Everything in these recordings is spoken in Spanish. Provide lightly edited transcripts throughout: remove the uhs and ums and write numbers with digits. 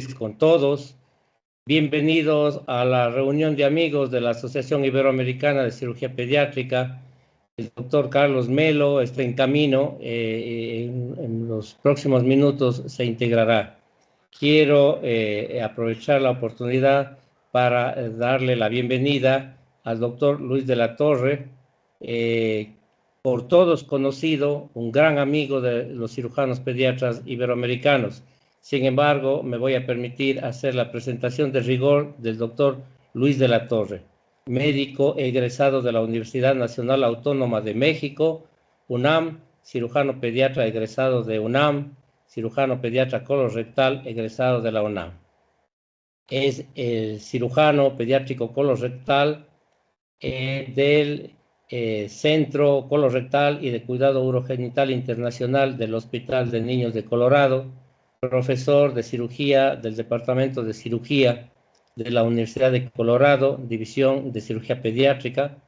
con todos. Bienvenidos a la reunión de amigos de la Asociación Iberoamericana de Cirugía Pediátrica. El doctor Carlos Melo está en camino, en los próximos minutos se integrará. Quiero aprovechar la oportunidad para darle la bienvenida al doctor Luis de la Torre, por todos conocido, un gran amigo de los cirujanos pediatras iberoamericanos. Sin embargo, me voy a permitir hacer la presentación de rigor del doctor Luis de la Torre, médico egresado de la Universidad Nacional Autónoma de México, UNAM, cirujano pediatra egresado de UNAM, cirujano pediatra colorectal egresado de la UNAM. Es el cirujano pediátrico colorectal del Centro Colorectal y de Cuidado Urogenital Internacional del Hospital de Niños de Colorado, profesor de cirugía del Departamento de Cirugía de la Universidad de Colorado, División de Cirugía Pediátrica,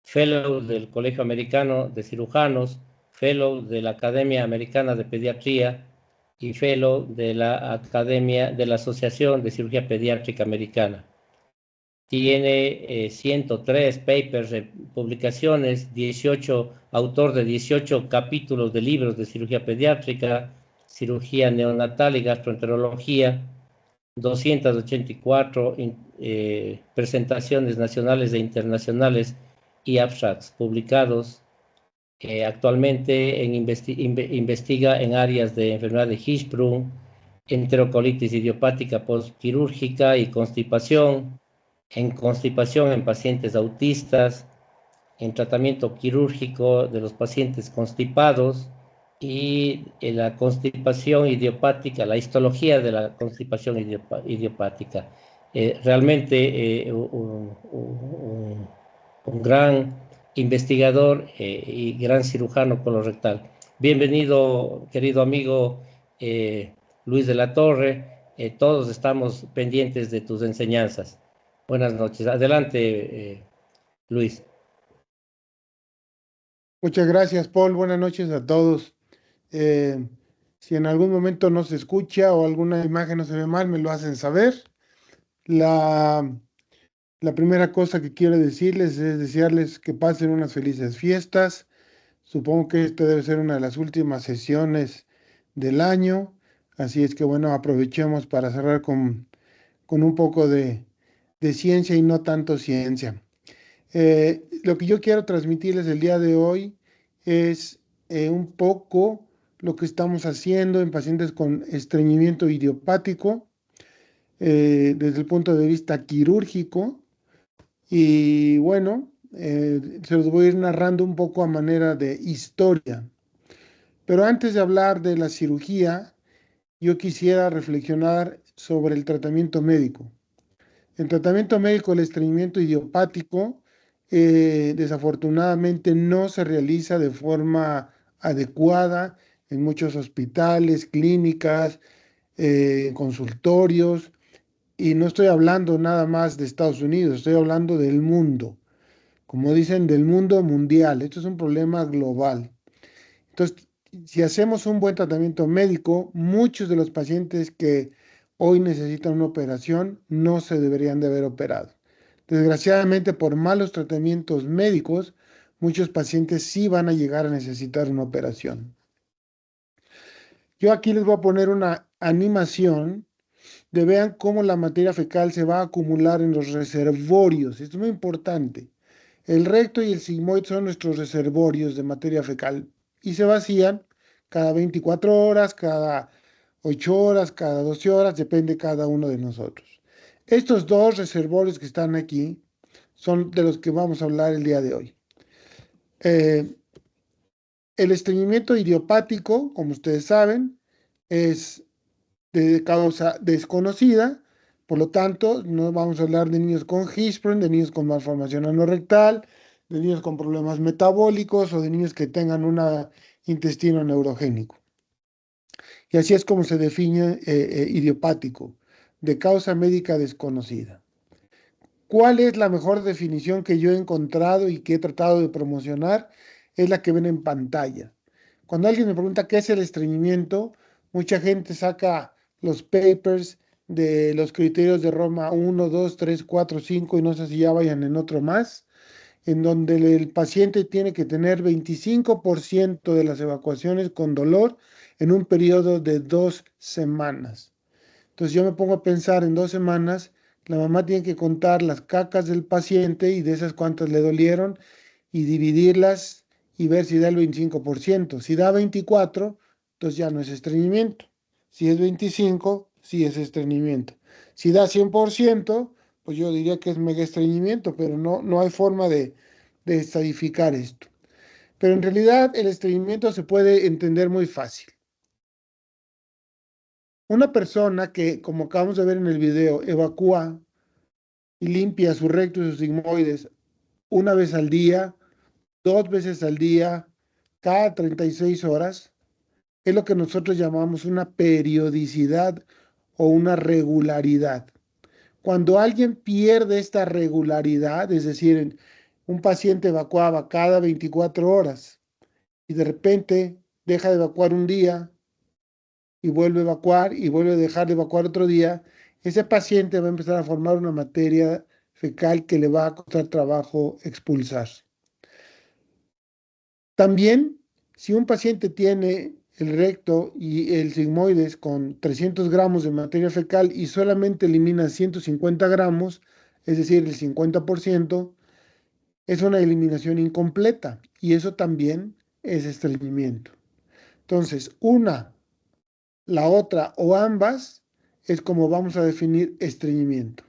fellow del Colegio Americano de Cirujanos, fellow de la Academia Americana de Pediatría y fellow de la Asociación de Cirugía Pediátrica Americana. Tiene 103 papers, publicaciones, autor de 18 capítulos de libros de cirugía pediátrica, cirugía neonatal y gastroenterología, 284 presentaciones nacionales e internacionales y abstracts publicados. Actualmente investiga en áreas de enfermedad de Hirschsprung, enterocolitis idiopática postquirúrgica y constipación, en constipación en pacientes autistas, en tratamiento quirúrgico de los pacientes constipados y en la constipación idiopática, la histología de la constipación idiopática. Realmente un gran investigador y gran cirujano colorectal. Bienvenido, querido amigo Luis de la Torre. Todos estamos pendientes de tus enseñanzas. Buenas noches. Adelante, Luis. Muchas gracias, Paul. Buenas noches a todos. Si en algún momento no se escucha o alguna imagen no se ve mal, me lo hacen saber. La primera cosa que quiero decirles es desearles que pasen unas felices fiestas. Supongo que esta debe ser una de las últimas sesiones del año. Así es que, bueno, aprovechemos para cerrar con un poco de ciencia y no tanto ciencia. Lo que yo quiero transmitirles el día de hoy es un poco lo que estamos haciendo en pacientes con estreñimiento idiopático desde el punto de vista quirúrgico. Y bueno, se los voy a ir narrando un poco a manera de historia. Pero antes de hablar de la cirugía, yo quisiera reflexionar sobre el tratamiento médico. El tratamiento médico del estreñimiento idiopático desafortunadamente no se realiza de forma adecuada en muchos hospitales, clínicas, consultorios, y no estoy hablando nada más de Estados Unidos, estoy hablando del mundo, como dicen, del mundo mundial. Esto es un problema global. Entonces, si hacemos un buen tratamiento médico, muchos de los pacientes que hoy necesitan una operación no se deberían de haber operado. Desgraciadamente, por malos tratamientos médicos, muchos pacientes sí van a llegar a necesitar una operación. Yo aquí les voy a poner una animación de vean cómo la materia fecal se va a acumular en los reservorios. Esto es muy importante. El recto y el sigmoide son nuestros reservorios de materia fecal y se vacían cada 24 horas, cada 8 horas, cada 12 horas, depende cada uno de nosotros. Estos dos reservorios que están aquí son de los que vamos a hablar el día de hoy. El estreñimiento idiopático, como ustedes saben, es de causa desconocida, por lo tanto, no vamos a hablar de niños con Hirschsprung, de niños con malformación anorrectal, de niños con problemas metabólicos o de niños que tengan un intestino neurogénico. Y así es como se define idiopático, de causa médica desconocida. ¿Cuál es la mejor definición que yo he encontrado y que he tratado de promocionar? Es la que ven en pantalla. Cuando alguien me pregunta qué es el estreñimiento, mucha gente saca los papers de los criterios de Roma 1, 2, 3, 4, 5 y no sé si ya vayan en otro más, en donde el paciente tiene que tener 25% de las evacuaciones con dolor en un periodo de 2 semanas. Entonces yo me pongo a pensar en 2 semanas, la mamá tiene que contar las cacas del paciente y de esas cuántas le dolieron y dividirlas y ver si da el 25%. Si da 24, entonces ya no es estreñimiento. Si es 25, sí es estreñimiento. Si da 100%, pues yo diría que es mega estreñimiento, pero no hay forma de estadificar esto. Pero en realidad el estreñimiento se puede entender muy fácil. Una persona que, como acabamos de ver en el video, evacúa y limpia su recto y sus sigmoides una vez al día, 2 veces al día, cada 36 horas, es lo que nosotros llamamos una periodicidad o una regularidad. Cuando alguien pierde esta regularidad, es decir, un paciente evacuaba cada 24 horas y de repente deja de evacuar un día y vuelve a evacuar y vuelve a dejar de evacuar otro día, ese paciente va a empezar a formar una materia fecal que le va a costar trabajo expulsar. También, si un paciente tiene el recto y el sigmoides con 300 gramos de materia fecal y solamente elimina 150 gramos, es decir, el 50%, es una eliminación incompleta y eso también es estreñimiento. Entonces, una, la otra o ambas es como vamos a definir estreñimiento.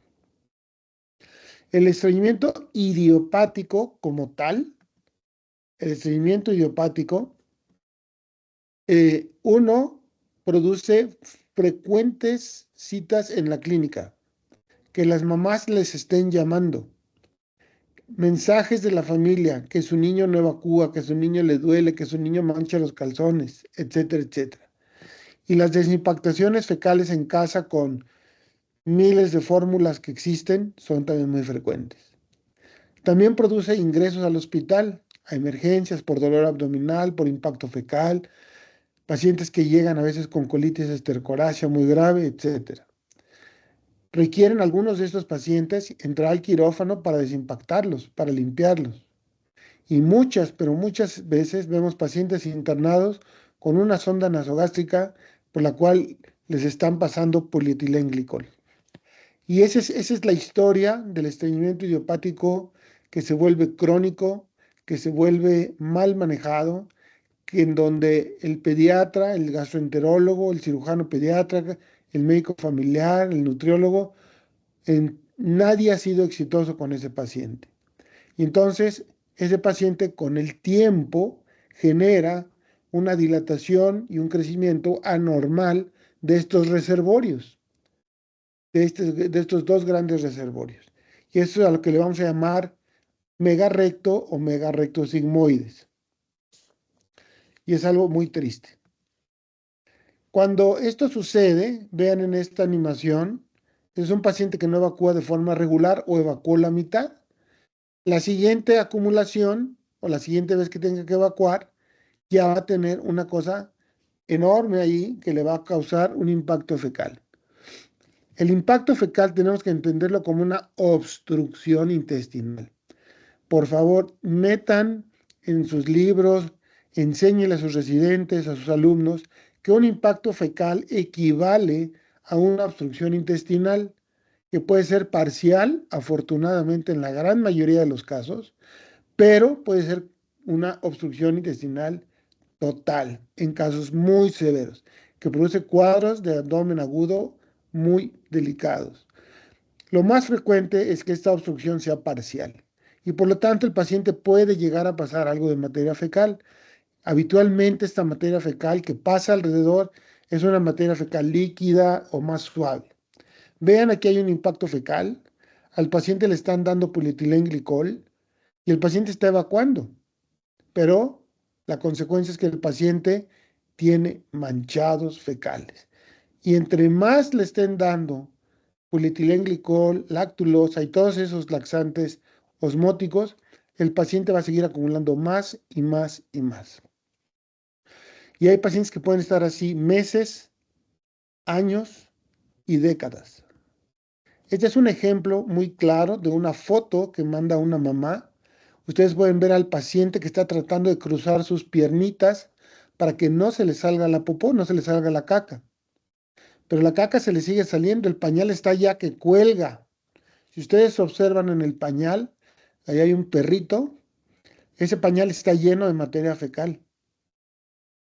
El estreñimiento idiopático como tal, el estreñimiento idiopático, uno produce frecuentes citas en la clínica, que las mamás les estén llamando, mensajes de la familia, que su niño no evacúa, que su niño le duele, que su niño mancha los calzones, etcétera, etcétera. Y las desimpactaciones fecales en casa con miles de fórmulas que existen son también muy frecuentes. También produce ingresos al hospital, a emergencias por dolor abdominal, por impacto fecal, pacientes que llegan a veces con colitis estercorácea muy grave, etc. Requieren algunos de estos pacientes entrar al quirófano para desimpactarlos, para limpiarlos. Y muchas, pero muchas veces vemos pacientes internados con una sonda nasogástrica por la cual les están pasando polietilenglicol. Y esa es la historia del estreñimiento idiopático que se vuelve crónico, que se vuelve mal manejado, en donde el pediatra, el gastroenterólogo, el cirujano pediatra, el médico familiar, el nutriólogo, nadie ha sido exitoso con ese paciente. Y entonces ese paciente con el tiempo genera una dilatación y un crecimiento anormal de estos reservorios, de estos dos grandes reservorios. Y eso es a lo que le vamos a llamar megarrecto o megarrecto sigmoides. Y es algo muy triste. Cuando esto sucede, vean en esta animación, es un paciente que no evacúa de forma regular o evacuó la mitad. La siguiente acumulación o la siguiente vez que tenga que evacuar, ya va a tener una cosa enorme ahí que le va a causar un impacto fecal. El impacto fecal tenemos que entenderlo como una obstrucción intestinal. Por favor, metan en sus libros, enséñenle a sus residentes, a sus alumnos, que un impacto fecal equivale a una obstrucción intestinal, que puede ser parcial, afortunadamente en la gran mayoría de los casos, pero puede ser una obstrucción intestinal total, en casos muy severos, que produce cuadros de abdomen agudo muy delicados. Lo más frecuente es que esta obstrucción sea parcial y por lo tanto el paciente puede llegar a pasar algo de materia fecal. Habitualmente esta materia fecal que pasa alrededor es una materia fecal líquida o más suave. Vean, aquí hay un impacto fecal, al paciente le están dando polietilenglicol y el paciente está evacuando, pero la consecuencia es que el paciente tiene manchados fecales. Y entre más le estén dando polietilenglicol, lactulosa y todos esos laxantes osmóticos, el paciente va a seguir acumulando más y más y más. Y hay pacientes que pueden estar así meses, años y décadas. Este es un ejemplo muy claro de una foto que manda una mamá. Ustedes pueden ver al paciente que está tratando de cruzar sus piernitas para que no se le salga la popó, no se le salga la caca. Pero la caca se le sigue saliendo, el pañal está ya que cuelga. Si ustedes observan en el pañal, ahí hay un perrito, ese pañal está lleno de materia fecal.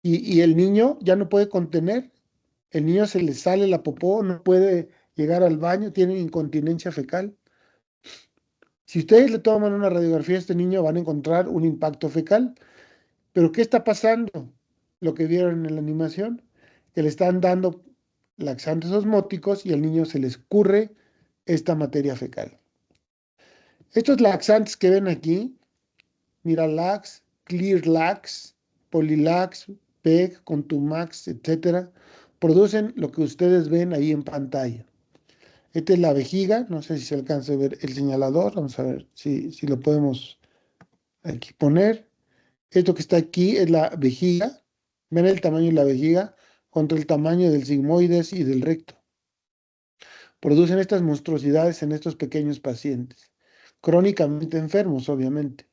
Y el niño ya no puede contener, el niño se le sale la popó, no puede llegar al baño, tiene incontinencia fecal. Si ustedes le toman una radiografía a este niño, van a encontrar un impacto fecal. Pero ¿qué está pasando? Lo que vieron en la animación, que le están dando laxantes osmóticos y al niño se le escurre esta materia fecal. Estos laxantes que ven aquí, Miralax, Clearlax, Polilax, PEG, Contumax, etcétera, producen lo que ustedes ven ahí en pantalla. Esta es la vejiga, no sé si se alcanza a ver el señalador, vamos a ver si lo podemos aquí poner. Esto que está aquí es la vejiga, ven el tamaño de la vejiga contra el tamaño del sigmoides y del recto. Producen estas monstruosidades en estos pequeños pacientes, crónicamente enfermos, obviamente.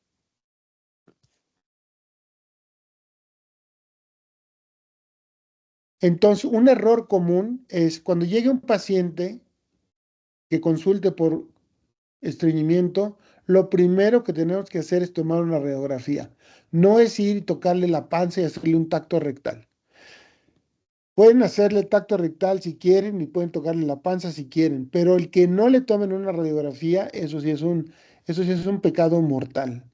Entonces, un error común es cuando llegue un paciente que consulte por estreñimiento, lo primero que tenemos que hacer es tomar una radiografía. No es ir y tocarle la panza y hacerle un tacto rectal. Pueden hacerle tacto rectal si quieren y pueden tocarle la panza si quieren, pero el que no le tomen una radiografía, eso sí es un pecado mortal.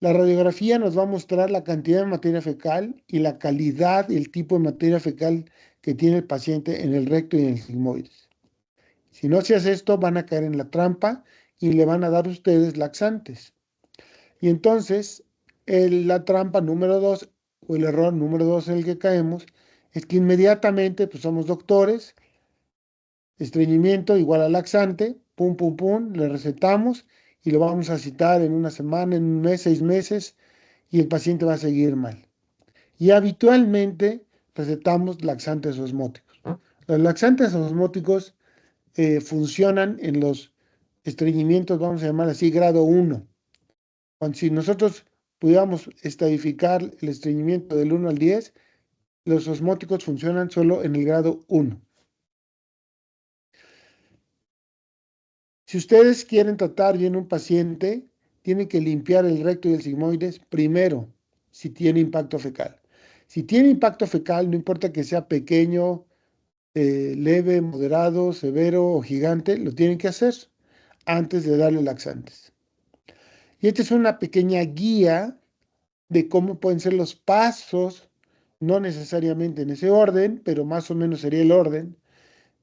La radiografía nos va a mostrar la cantidad de materia fecal y la calidad y el tipo de materia fecal que tiene el paciente en el recto y en el sigmoides. Si no se hace esto, van a caer en la trampa y le van a dar ustedes laxantes. Y entonces, la trampa número 2 o el error número 2 en el que caemos es que inmediatamente, pues somos doctores, estreñimiento igual a laxante, pum, pum, pum, le recetamos y lo vamos a citar en una semana, en un mes, 6 meses, y el paciente va a seguir mal. Y habitualmente recetamos laxantes osmóticos. Los laxantes osmóticos funcionan en los estreñimientos, vamos a llamar así, grado 1. Si nosotros pudiéramos estadificar el estreñimiento del 1 al 10, los osmóticos funcionan solo en el grado 1. Si ustedes quieren tratar bien un paciente, tienen que limpiar el recto y el sigmoides primero, si tiene impacto fecal. Si tiene impacto fecal, no importa que sea pequeño, leve, moderado, severo o gigante, lo tienen que hacer antes de darle laxantes. Y esta es una pequeña guía de cómo pueden ser los pasos, no necesariamente en ese orden, pero más o menos sería el orden,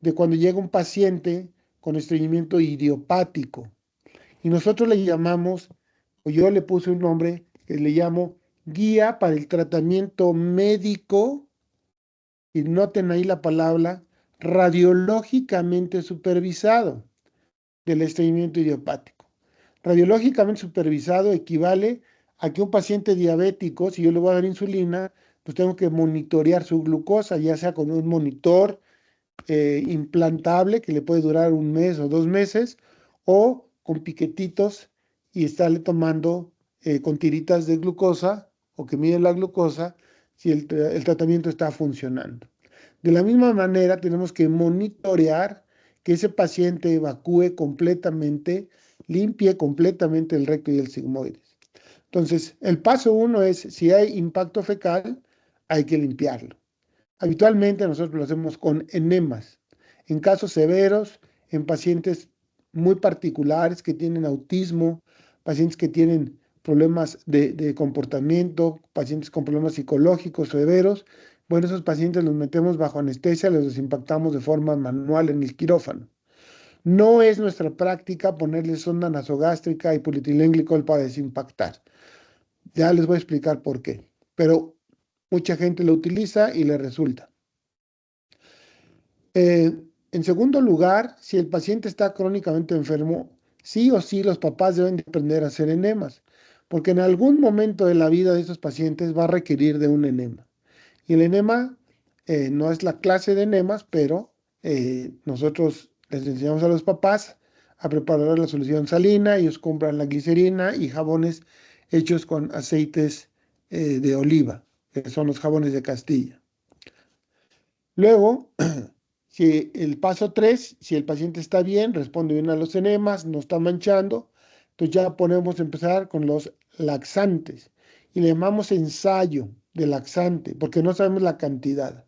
de cuando llega un paciente con estreñimiento idiopático. Y nosotros le llamamos, o yo le puse un nombre que le llamo guía para el tratamiento médico, y noten ahí la palabra, radiológicamente supervisado del estreñimiento idiopático. Radiológicamente supervisado equivale a que un paciente diabético, si yo le voy a dar insulina, pues tengo que monitorear su glucosa, ya sea con un monitor implantable que le puede durar un mes o 2 meses, o con piquetitos y estarle tomando con tiritas de glucosa o que miden la glucosa si el tratamiento está funcionando. De la misma manera, tenemos que monitorear que ese paciente evacúe completamente, limpie completamente el recto y el sigmoides. Entonces, el paso 1 es, si hay impacto fecal, hay que limpiarlo. Habitualmente nosotros lo hacemos con enemas. En casos severos, en pacientes muy particulares que tienen autismo, pacientes que tienen problemas de comportamiento, pacientes con problemas psicológicos severos, bueno, esos pacientes los metemos bajo anestesia, los desimpactamos de forma manual en el quirófano. No es nuestra práctica ponerles sonda nasogástrica y polietilenglicol para desimpactar. Ya les voy a explicar por qué, pero mucha gente lo utiliza y le resulta. En segundo lugar, si el paciente está crónicamente enfermo, sí o sí los papás deben de aprender a hacer enemas, porque en algún momento de la vida de esos pacientes va a requerir de un enema. Y el enema no es la clase de enemas, pero nosotros les enseñamos a los papás a preparar la solución salina, ellos compran la glicerina y jabones hechos con aceites de oliva, que son los jabones de Castilla. Luego, si el paso 3, si el paciente está bien, responde bien a los enemas, no está manchando, entonces ya podemos empezar con los laxantes. Y le llamamos ensayo de laxante, porque no sabemos la cantidad.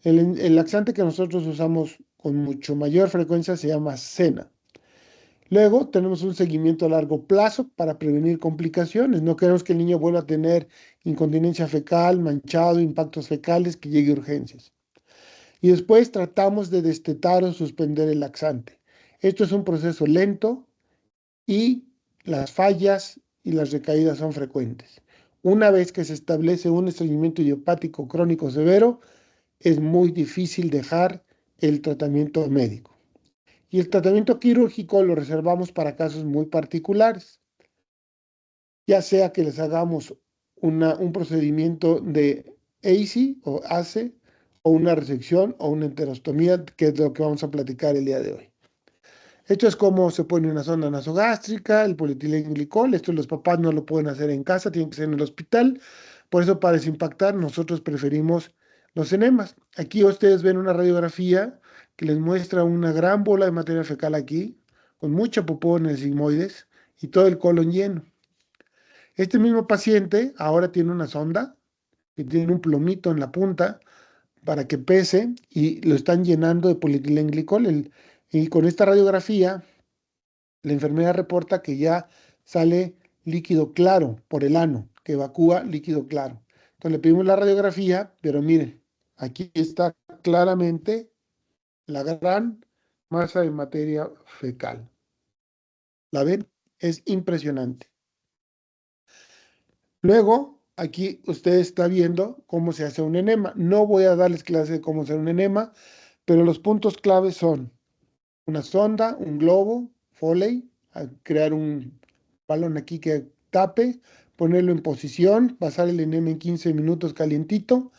El laxante que nosotros usamos con mucho mayor frecuencia se llama Sena. Luego tenemos un seguimiento a largo plazo para prevenir complicaciones. No queremos que el niño vuelva a tener incontinencia fecal, manchado, impactos fecales, que llegue a urgencias. Y después tratamos de destetar o suspender el laxante. Esto es un proceso lento y las fallas y las recaídas son frecuentes. Una vez que se establece un estreñimiento idiopático crónico severo, es muy difícil dejar el tratamiento médico. Y el tratamiento quirúrgico lo reservamos para casos muy particulares, ya sea que les hagamos un procedimiento de ACE o ACE, o una resección o una enterostomía, que es lo que vamos a platicar el día de hoy. Esto es como se pone una sonda nasogástrica, el polietilenglicol. Esto los papás no lo pueden hacer en casa, tienen que ser en el hospital. Por eso, para desimpactar, nosotros preferimos los enemas. Aquí ustedes ven una radiografía que les muestra una gran bola de materia fecal aquí, con mucha popó en el sigmoides y todo el colon lleno. Este mismo paciente ahora tiene una sonda que tiene un plomito en la punta para que pese y lo están llenando de polietilenglicol. Y con esta radiografía, la enfermera reporta que ya sale líquido claro por el ano, que evacúa líquido claro. Entonces le pedimos la radiografía, pero miren, aquí está claramente la gran masa de materia fecal. ¿La ven? Es impresionante. Luego, aquí usted está viendo cómo se hace un enema. No voy a darles clase de cómo hacer un enema, pero los puntos claves son una sonda, un globo, Foley, crear un balón aquí que tape, ponerlo en posición, pasar el enema en 15 minutos calientito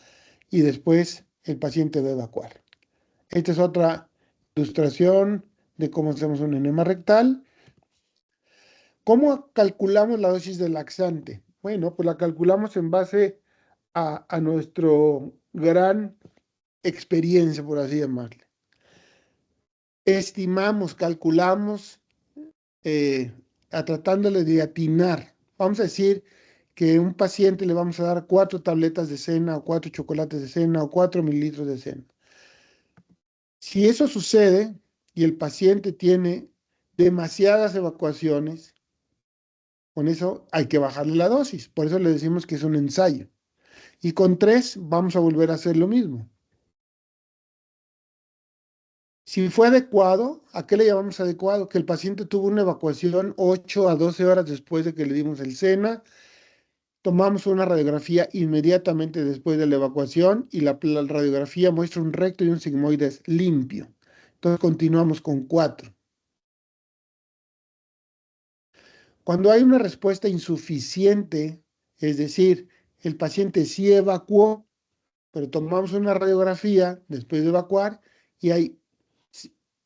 y después el paciente va a evacuar. Esta es otra ilustración de cómo hacemos un enema rectal. ¿Cómo calculamos la dosis de laxante? Bueno, pues la calculamos en base a nuestro gran experiencia, por así llamarle. Estimamos, calculamos, tratándole de atinar. Vamos a decir que a un paciente le vamos a dar 4 tabletas de Sena o 4 chocolates de Sena o 4 mililitros de Sena. Si eso sucede y el paciente tiene demasiadas evacuaciones, con eso hay que bajarle la dosis. Por eso le decimos que es un ensayo. Y con 3 vamos a volver a hacer lo mismo. Si fue adecuado, ¿a qué le llamamos adecuado? Que el paciente tuvo una evacuación 8 a 12 horas después de que le dimos el Sena. Tomamos una radiografía inmediatamente después de la evacuación y la radiografía muestra un recto y un sigmoides limpio. Entonces continuamos con 4. Cuando hay una respuesta insuficiente, es decir, el paciente sí evacuó, pero tomamos una radiografía después de evacuar y hay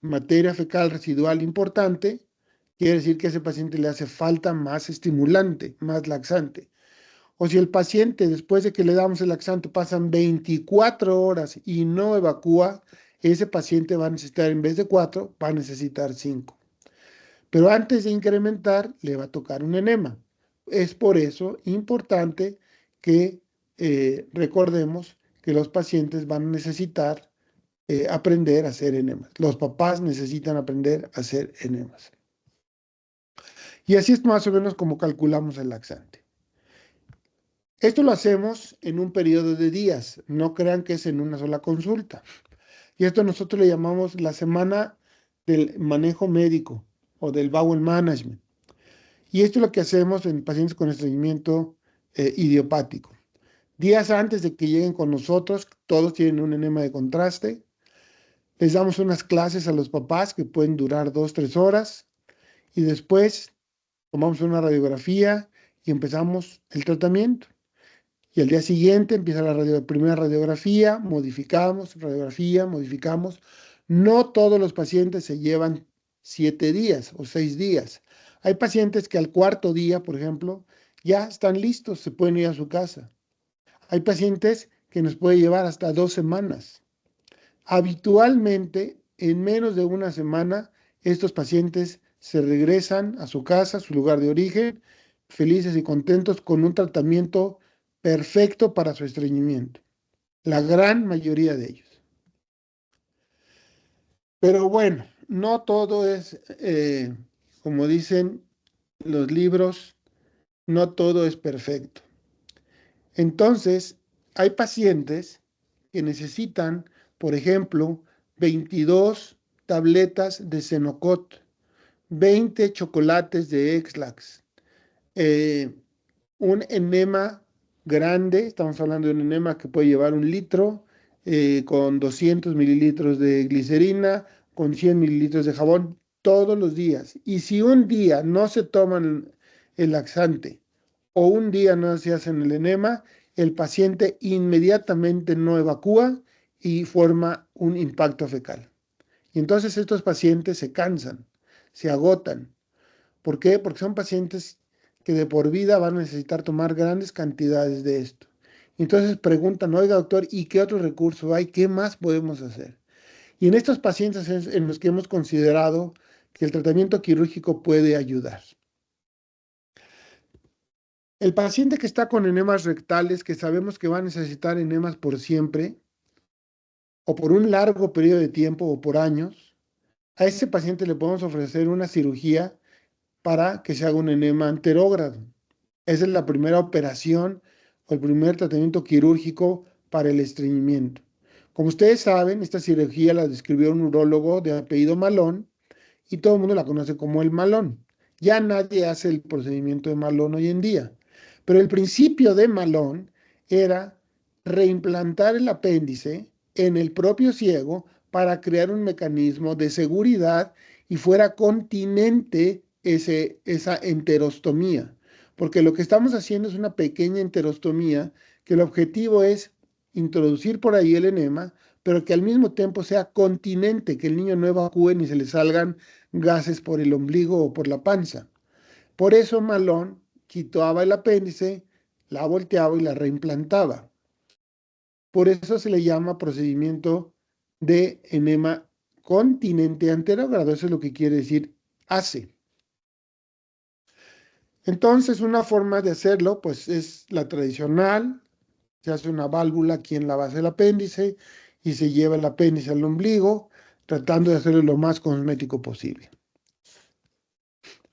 materia fecal residual importante, quiere decir que a ese paciente le hace falta más estimulante, más laxante. O si el paciente, después de que le damos el laxante, pasan 24 horas y no evacúa, ese paciente va a necesitar, en vez de 4, va a necesitar 5. Pero antes de incrementar, le va a tocar un enema. Es por eso importante que recordemos que los pacientes van a necesitar aprender a hacer enemas. Los papás necesitan aprender a hacer enemas. Y así es más o menos como calculamos el laxante. Esto lo hacemos en un periodo de días. No crean que es en una sola consulta. Y esto nosotros le llamamos la semana del manejo médico o del bowel management. Y esto es lo que hacemos en pacientes con estreñimiento idiopático. Días antes de que lleguen con nosotros, todos tienen un enema de contraste. Les damos unas clases a los papás que pueden durar 2-3 horas. Y después tomamos una radiografía y empezamos el tratamiento. Y al día siguiente empieza la primera radiografía, modificamos, radiografía, modificamos. No todos los pacientes se llevan 7 días o 6 días. Hay pacientes que al cuarto día, por ejemplo, ya están listos, se pueden ir a su casa. Hay pacientes que nos puede llevar hasta 2 semanas. Habitualmente, en menos de una semana, estos pacientes se regresan a su casa, a su lugar de origen, felices y contentos con un tratamiento perfecto para su estreñimiento. La gran mayoría de ellos. Pero bueno, no todo es, como dicen los libros, no todo es perfecto. Entonces, hay pacientes que necesitan, por ejemplo, 22 tabletas de Cenocot, 20 chocolates de Ex-Lax, eh, un enema grande, estamos hablando de un enema que puede llevar 1 litro, con 200 mililitros de glicerina, con 100 mililitros de jabón, todos los días. Y si un día no se toman el laxante o un día no se hacen el enema, el paciente inmediatamente no evacúa y forma un impacto fecal. Y entonces estos pacientes se cansan, se agotan. ¿Por qué? Porque son pacientes que de por vida van a necesitar tomar grandes cantidades de esto. Entonces preguntan, oiga doctor, ¿y qué otro recurso hay? ¿Qué más podemos hacer? Y en estos pacientes es en los que hemos considerado que el tratamiento quirúrgico puede ayudar. El paciente que está con enemas rectales, que sabemos que va a necesitar enemas por siempre, o por un largo periodo de tiempo, o por años, a ese paciente le podemos ofrecer una cirugía para que se haga un enema anterógrado. Esa es la primera operación o el primer tratamiento quirúrgico para el estreñimiento. Como ustedes saben, esta cirugía la describió un urólogo de apellido Malón y todo el mundo la conoce como el Malón. Ya nadie hace el procedimiento de Malón hoy en día. Pero el principio de Malón era reimplantar el apéndice en el propio ciego para crear un mecanismo de seguridad y fuera continente esa enterostomía. Porque lo que estamos haciendo es una pequeña enterostomía que el objetivo es introducir por ahí el enema, pero que al mismo tiempo sea continente, que el niño no evacúe ni se le salgan gases por el ombligo o por la panza. Por eso Malón quitaba el apéndice, la volteaba y la reimplantaba. Por eso se le llama procedimiento de enema continente anterógrado. Eso es lo que quiere decir ACE. Entonces, una forma de hacerlo, pues es la tradicional. Se hace una válvula aquí en la base del apéndice y se lleva el apéndice al ombligo, tratando de hacerlo lo más cosmético posible.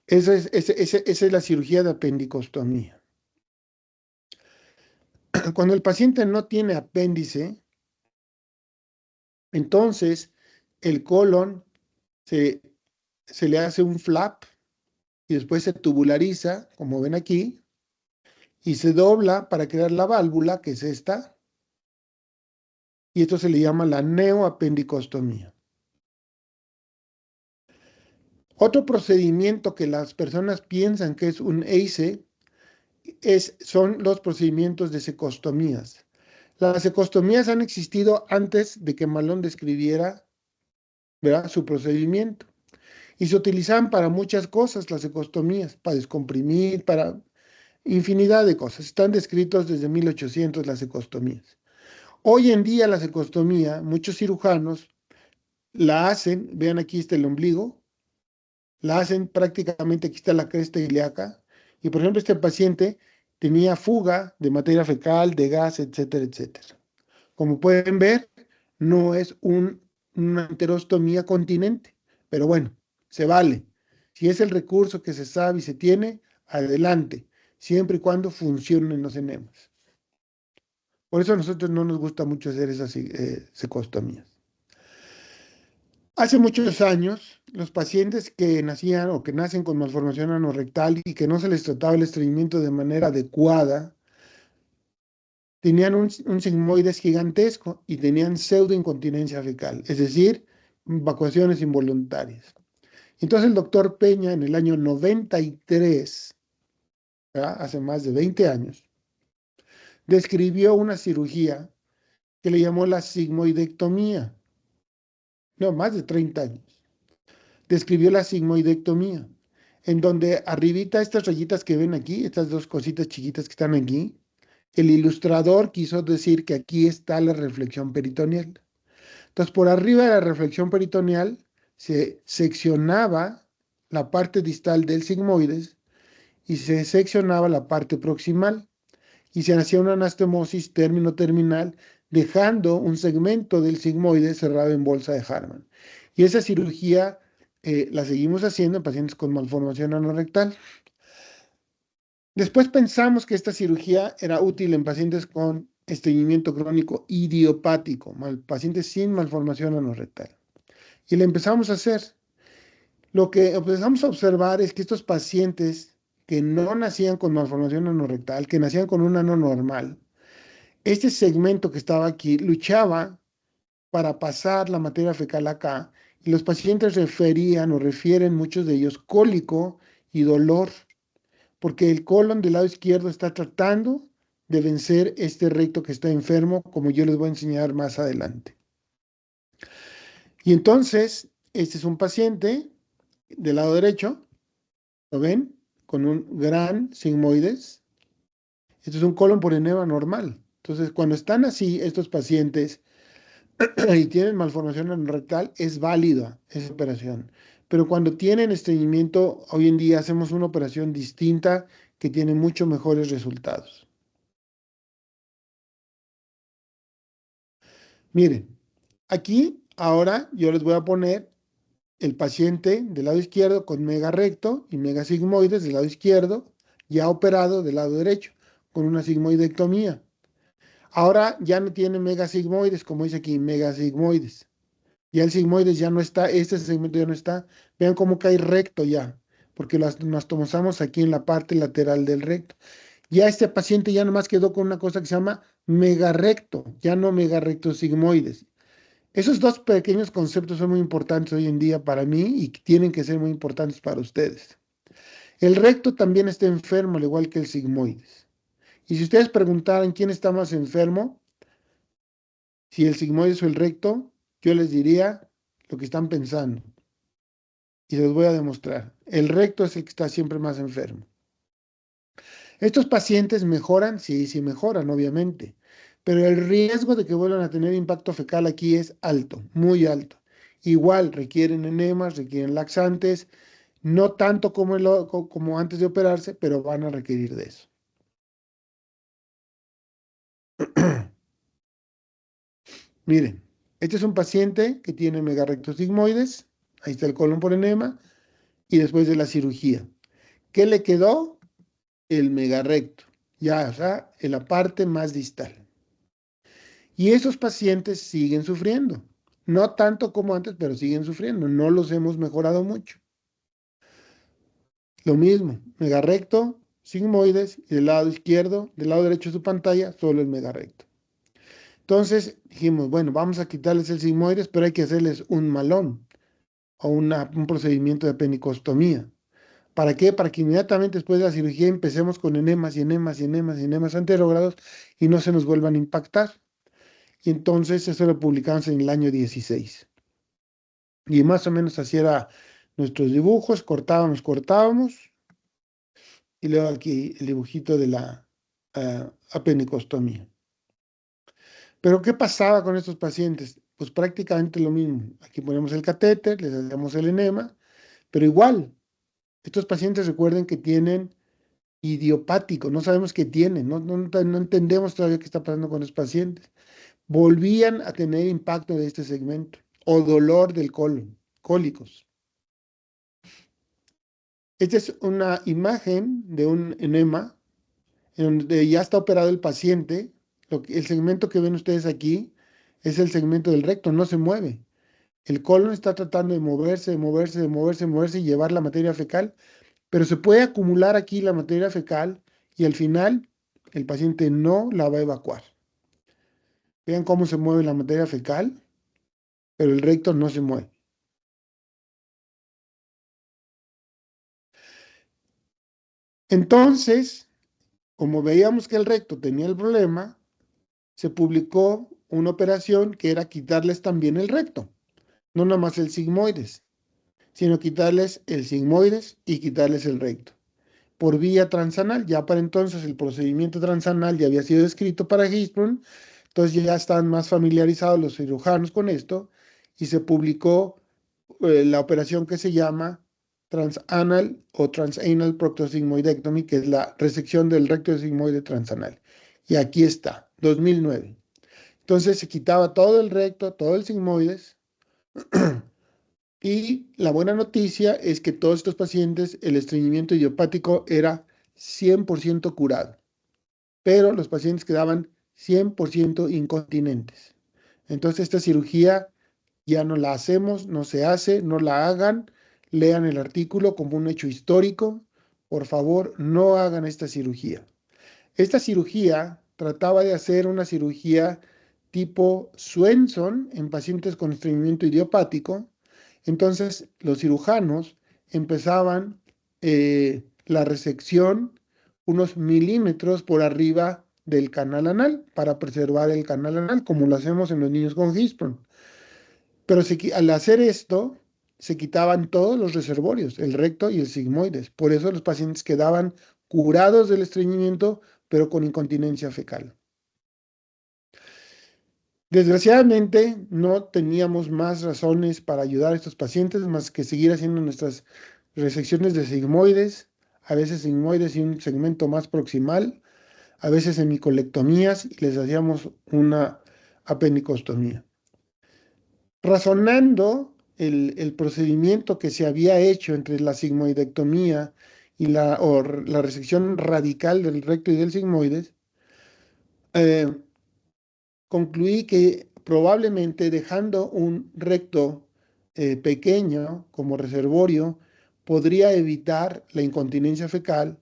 Esa es la cirugía de apendicostomía. Cuando el paciente no tiene apéndice, entonces el colon se le hace un flap y después se tubulariza, como ven aquí, y se dobla para crear la válvula, que es esta, y esto se le llama la neoapendicostomía. Otro procedimiento que las personas piensan que es un ACE son los procedimientos de cecostomías. Las cecostomías han existido antes de que Malón describiera, ¿verdad?, su procedimiento. Y se utilizaban para muchas cosas las cecostomías, para descomprimir, para infinidad de cosas. Están descritos desde 1800 las cecostomías. Hoy en día la cecostomía, muchos cirujanos la hacen, vean aquí está el ombligo, la hacen prácticamente, aquí está la cresta ilíaca, y por ejemplo este paciente tenía fuga de materia fecal, de gas, etcétera, etcétera. Como pueden ver, no es una enterostomía continente, pero bueno, se vale. Si es el recurso que se sabe y se tiene, adelante, siempre y cuando funcionen los enemas. Por eso a nosotros no nos gusta mucho hacer esas cecostomías. Hace muchos años, los pacientes que nacían o que nacen con malformación anorrectal y que no se les trataba el estreñimiento de manera adecuada, tenían un sigmoides gigantesco y tenían pseudoincontinencia fecal, es decir, evacuaciones involuntarias. Entonces el doctor Peña en el año 93, ¿verdad?, hace más de 20 años, describió una cirugía que le llamó la sigmoidectomía. no, más de 30 años, describió la sigmoidectomía, en donde arribita estas rayitas que ven aquí, estas dos cositas chiquitas que están aquí, el ilustrador quiso decir que aquí está la reflexión peritoneal. Entonces, por arriba de la reflexión peritoneal se seccionaba la parte distal del sigmoides y se seccionaba la parte proximal y se hacía una anastomosis término-terminal, dejando un segmento del sigmoide cerrado en bolsa de Harman. Y esa cirugía la seguimos haciendo en pacientes con malformación anorrectal. Después pensamos que esta cirugía era útil en pacientes con estreñimiento crónico idiopático, pacientes sin malformación anorrectal. Y la empezamos a hacer. Lo que empezamos a observar es que estos pacientes que no nacían con malformación anorrectal, que nacían con un ano normal, este segmento que estaba aquí luchaba para pasar la materia fecal acá, y los pacientes referían o refieren, muchos de ellos, cólico y dolor, porque el colon del lado izquierdo está tratando de vencer este recto que está enfermo, como yo les voy a enseñar más adelante. Y entonces, este es un paciente del lado derecho, ¿lo ven? Con un gran sigmoides. Esto es un colon por enema normal. Entonces, cuando están así, estos pacientes y tienen malformación anorrectal, es válida esa operación. Pero cuando tienen estreñimiento, hoy en día hacemos una operación distinta que tiene mucho mejores resultados. Miren, aquí ahora yo les voy a poner el paciente del lado izquierdo con megarecto y megasigmoides del lado izquierdo, ya operado del lado derecho, con una sigmoidectomía. Ahora ya no tiene megasigmoides, como dice aquí, megasigmoides. Ya el sigmoides ya no está, este segmento ya no está. Vean cómo cae recto ya, porque nos tomamos aquí en la parte lateral del recto. Ya este paciente ya nomás quedó con una cosa que se llama megarecto, ya no megarecto sigmoides. Esos dos pequeños conceptos son muy importantes hoy en día para mí y tienen que ser muy importantes para ustedes. El recto también está enfermo, al igual que el sigmoides. Y si ustedes preguntaran quién está más enfermo, si el sigmoides o el recto, yo les diría lo que están pensando. Y les voy a demostrar. El recto es el que está siempre más enfermo. Estos pacientes mejoran, sí, sí mejoran, obviamente. Pero el riesgo de que vuelvan a tener impacto fecal aquí es alto, muy alto. Igual requieren enemas, requieren laxantes, no tanto como antes de operarse, pero van a requerir de eso. Miren, este es un paciente que tiene megarectosigmoides, ahí está el colon por enema, y después de la cirugía. ¿Qué le quedó? El megarecto, ya, o sea, en la parte más distal. Y esos pacientes siguen sufriendo, no tanto como antes, pero siguen sufriendo, no los hemos mejorado mucho. Lo mismo, megarecto, sigmoides, y del lado izquierdo, del lado derecho de su pantalla, solo el megarecto. Entonces dijimos, bueno, vamos a quitarles el sigmoides, pero hay que hacerles un malón o un procedimiento de penicostomía. ¿Para qué? Para que inmediatamente después de la cirugía empecemos con enemas y enemas y enemas y enemas anterógrados y no se nos vuelvan a impactar. Y entonces eso lo publicamos en el año 16. Y más o menos así era nuestros dibujos, cortábamos, y luego aquí el dibujito de la apenicostomía. Pero ¿qué pasaba con estos pacientes? Pues prácticamente lo mismo. Aquí ponemos el catéter, les hacemos el enema, pero igual, estos pacientes recuerden que tienen idiopático, no sabemos qué tienen, no entendemos todavía qué está pasando con los pacientes. Volvían a tener impacto de este segmento o dolor del colon, cólicos. Esta es una imagen de un enema en donde ya está operado el paciente. El segmento que ven ustedes aquí es el segmento del recto, no se mueve. El colon está tratando de moverse, de moverse, de moverse, de moverse y llevar la materia fecal, pero se puede acumular aquí la materia fecal y al final el paciente no la va a evacuar. Vean cómo se mueve la materia fecal, pero el recto no se mueve. Entonces, como veíamos que el recto tenía el problema, se publicó una operación que era quitarles también el recto. no nada más el sigmoides, sino quitarles el sigmoides y quitarles el recto por vía transanal. Ya para entonces el procedimiento transanal ya había sido descrito para Hirschsprung, entonces ya están más familiarizados los cirujanos con esto y se publicó la operación que se llama transanal o transanal proctosigmoidectomy, que es la resección del recto sigmoide transanal. Y aquí está, 2009. Entonces se quitaba todo el recto, todo el sigmoides. Y la buena noticia es que todos estos pacientes, el estreñimiento idiopático era 100% curado, pero los pacientes quedaban 100% incontinentes. Entonces esta cirugía ya no la hacemos, no se hace, no la hagan, lean el artículo como un hecho histórico. Por favor, no hagan esta cirugía. Esta cirugía trataba de hacer una cirugía tipo Swenson en pacientes con estreñimiento idiopático. Entonces, los cirujanos empezaban la resección unos milímetros por arriba del canal anal para preservar el canal anal, como lo hacemos en los niños con Hirschsprung. Pero al hacer esto, se quitaban todos los reservorios, el recto y el sigmoides. Por eso los pacientes quedaban curados del estreñimiento, pero con incontinencia fecal. Desgraciadamente, no teníamos más razones para ayudar a estos pacientes más que seguir haciendo nuestras resecciones de sigmoides, a veces sigmoides y un segmento más proximal, a veces hemicolectomías y les hacíamos una apenicostomía. Razonando el procedimiento que se había hecho entre la sigmoidectomía y la resección radical del recto y del sigmoides, concluí que probablemente dejando un recto pequeño como reservorio podría evitar la incontinencia fecal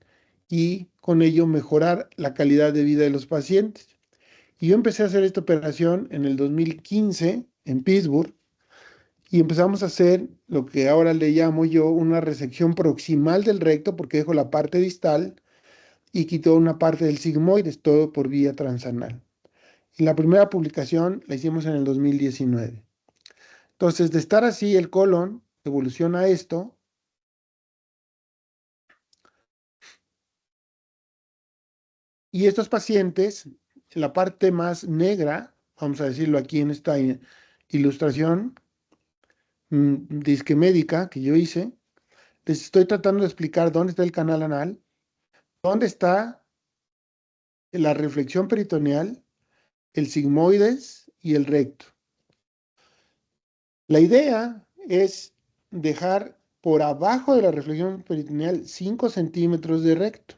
y con ello mejorar la calidad de vida de los pacientes. Y yo empecé a hacer esta operación en el 2015 en Pittsburgh y empezamos a hacer lo que ahora le llamo yo una resección proximal del recto porque dejo la parte distal y quito una parte del sigmoides, todo por vía transanal. Y la primera publicación la hicimos en el 2019. Entonces, de estar así, el colon evoluciona a esto. Y estos pacientes, la parte más negra, vamos a decirlo aquí en esta ilustración disque médica que yo hice, les estoy tratando de explicar dónde está el canal anal, dónde está la reflexión peritoneal, el sigmoides y el recto. La idea es dejar por abajo de la reflexión peritoneal 5 centímetros de recto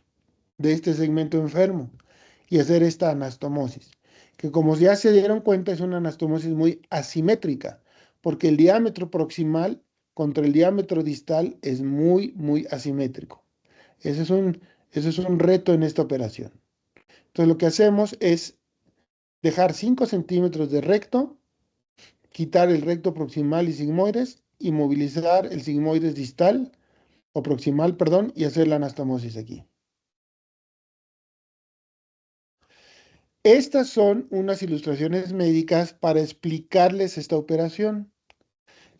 de este segmento enfermo y hacer esta anastomosis, que como ya se dieron cuenta es una anastomosis muy asimétrica, porque el diámetro proximal contra el diámetro distal es muy asimétrico. Ese es un reto en esta operación. Entonces lo que hacemos es dejar 5 centímetros de recto, quitar el recto proximal y sigmoides y movilizar el sigmoides distal o proximal, perdón, y hacer la anastomosis aquí. Estas son unas ilustraciones médicas para explicarles esta operación.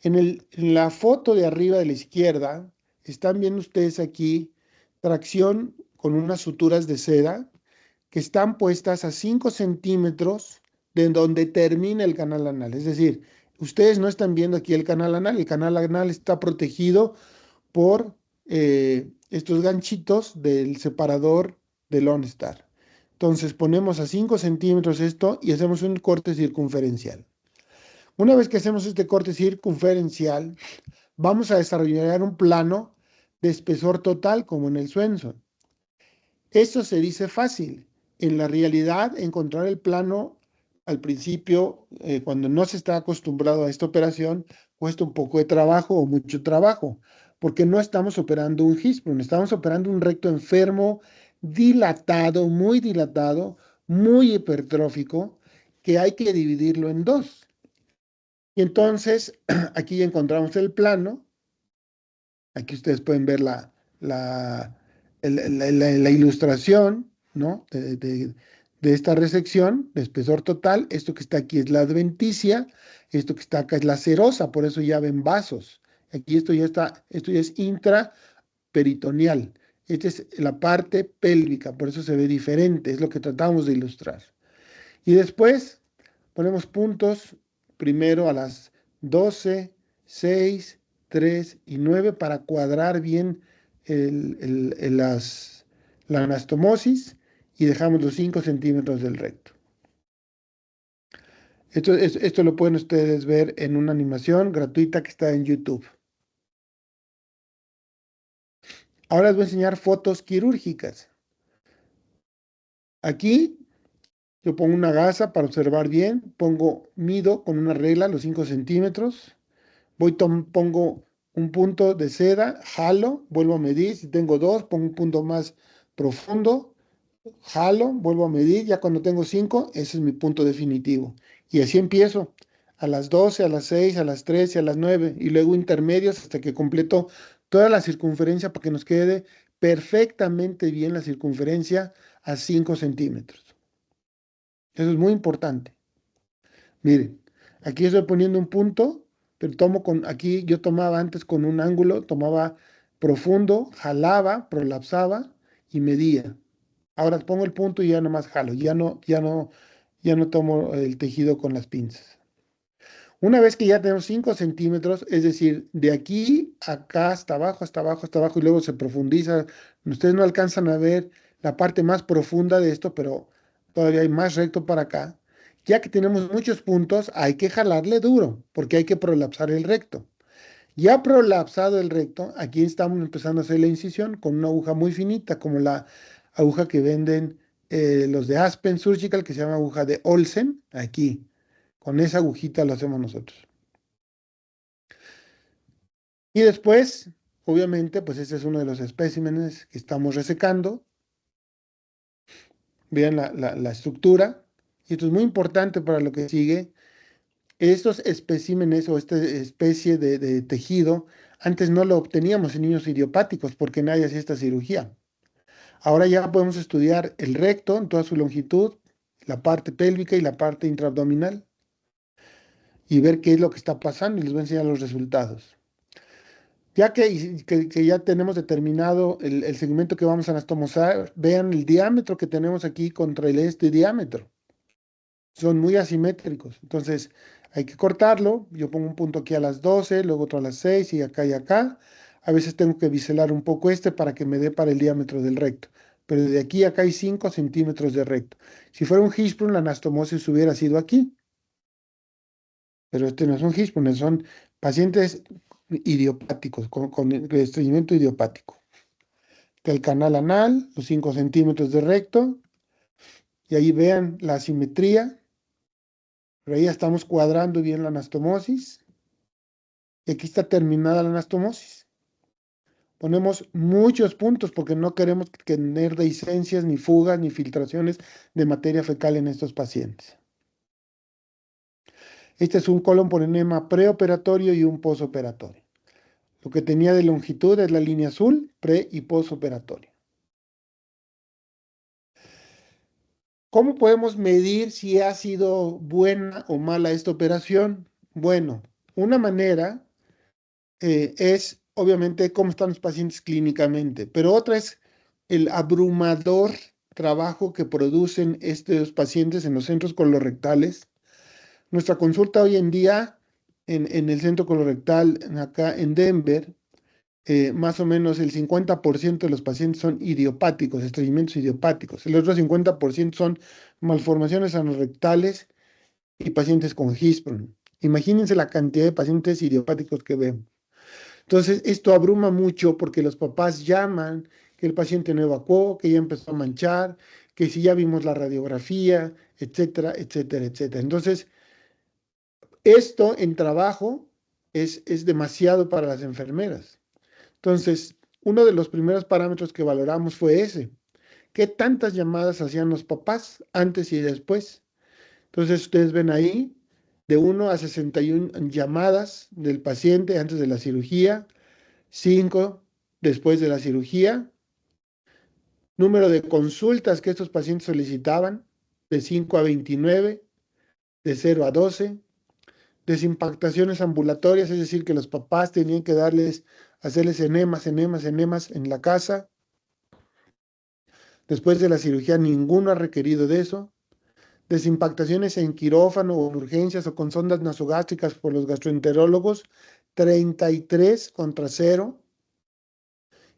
En la foto de arriba de la izquierda están viendo ustedes aquí tracción con unas suturas de seda que están puestas a 5 centímetros de donde termina el canal anal. Es decir, ustedes no están viendo aquí el canal anal está protegido por estos ganchitos del separador del OnStar. Entonces ponemos a 5 centímetros esto y hacemos un corte circunferencial. Una vez que hacemos este corte circunferencial, vamos a desarrollar un plano de espesor total como en el Swenson. Esto se dice fácil. En la realidad, encontrar el plano al principio, cuando no se está acostumbrado a esta operación, cuesta un poco de trabajo o mucho trabajo, porque no estamos operando un Hirschsprung, estamos operando un recto enfermo, dilatado, muy hipertrófico, que hay que dividirlo en dos. Y entonces, aquí encontramos el plano. Aquí ustedes pueden ver la ilustración, ¿no? de esta resección de espesor total. Esto que está aquí es la adventicia. Esto que está acá es la serosa, por eso ya ven vasos. Aquí esto ya está, esto ya es intraperitoneal. Esta es la parte pélvica, por eso se ve diferente, es lo que tratamos de ilustrar. Y después ponemos puntos primero a las 12, 6, 3 y 9 para cuadrar bien la anastomosis y dejamos los 5 centímetros del recto. Esto lo pueden ustedes ver en una animación gratuita que está en YouTube. Ahora les voy a enseñar fotos quirúrgicas. Aquí yo pongo una gasa para observar bien, mido con una regla los 5 centímetros, pongo un punto de seda, jalo, vuelvo a medir, si tengo 2, pongo un punto más profundo, jalo, vuelvo a medir, ya cuando tengo 5, ese es mi punto definitivo. Y así empiezo, a las 12, a las 6, a las 13, a las 9, y luego intermedios hasta que completo toda la circunferencia para que nos quede perfectamente bien la circunferencia a 5 centímetros. Eso es muy importante. Miren, aquí estoy poniendo un punto, pero aquí yo tomaba antes con un ángulo, tomaba profundo, jalaba, prolapsaba y medía. Ahora pongo el punto y ya nomás jalo, ya no tomo el tejido con las pinzas. Una vez que ya tenemos 5 centímetros, es decir, de aquí acá hasta abajo, hasta abajo, hasta abajo, y luego se profundiza. Ustedes no alcanzan a ver la parte más profunda de esto, pero todavía hay más recto para acá. Ya que tenemos muchos puntos, hay que jalarle duro, porque hay que prolapsar el recto. Ya prolapsado el recto, aquí estamos empezando a hacer la incisión con una aguja muy finita, como la aguja que venden los de Aspen Surgical, que se llama aguja de Olsen, aquí. Con esa agujita lo hacemos nosotros. Y después, obviamente, pues este es uno de los especímenes que estamos resecando. Vean la estructura. Y esto es muy importante para lo que sigue. Estos especímenes o esta especie de tejido, antes no lo obteníamos en niños idiopáticos porque nadie hacía esta cirugía. Ahora ya podemos estudiar el recto en toda su longitud, la parte pélvica y la parte intraabdominal y ver qué es lo que está pasando y les voy a enseñar los resultados. Ya que ya tenemos determinado el segmento que vamos a anastomosar, vean el diámetro que tenemos aquí contra este diámetro. Son muy asimétricos. Entonces, hay que cortarlo. Yo pongo un punto aquí a las 12, luego otro a las 6 y acá y acá. A veces tengo que biselar un poco para que me dé para el diámetro del recto. Pero de aquí a acá hay 5 centímetros de recto. Si fuera un Hirschsprung, la anastomosis hubiera sido aquí. Pero este no es un Hirschsprung, son pacientes idiopáticos, con estreñimiento idiopático. El canal anal, los 5 centímetros de recto, y ahí vean la asimetría. Pero ahí ya estamos cuadrando bien la anastomosis. Y aquí está terminada la anastomosis. Ponemos muchos puntos porque no queremos tener dehiscencias, ni fugas, ni filtraciones de materia fecal en estos pacientes. Este es un colon por enema preoperatorio y un posoperatorio. Lo que tenía de longitud es la línea azul, pre y posoperatorio. ¿Cómo podemos medir si ha sido buena o mala esta operación? Bueno, una manera es obviamente cómo están los pacientes clínicamente, pero otra es el abrumador trabajo que producen estos pacientes en los centros colorectales. Nuestra consulta hoy en día en el centro colorectal acá en Denver, más o menos el 50% de los pacientes son idiopáticos, estreñimientos idiopáticos. El otro 50% son malformaciones anorrectales y pacientes con Hirschsprung. Imagínense la cantidad de pacientes idiopáticos que vemos. Entonces, esto abruma mucho porque los papás llaman que el paciente no evacuó, que ya empezó a manchar, que si ya vimos la radiografía, etcétera, etcétera, etcétera. Entonces, esto en trabajo es demasiado para las enfermeras. Entonces, uno de los primeros parámetros que valoramos fue ese. ¿Qué tantas llamadas hacían los papás antes y después? Entonces, ustedes ven ahí de 1 a 61 llamadas del paciente antes de la cirugía, 5 después de la cirugía, número de consultas que estos pacientes solicitaban, de 5 a 29, de 0 a 12, desimpactaciones ambulatorias, es decir, que los papás tenían que hacerles enemas en la casa. Después de la cirugía, ninguno ha requerido de eso. Desimpactaciones en quirófano o en urgencias o con sondas nasogástricas por los gastroenterólogos, 33 contra 0.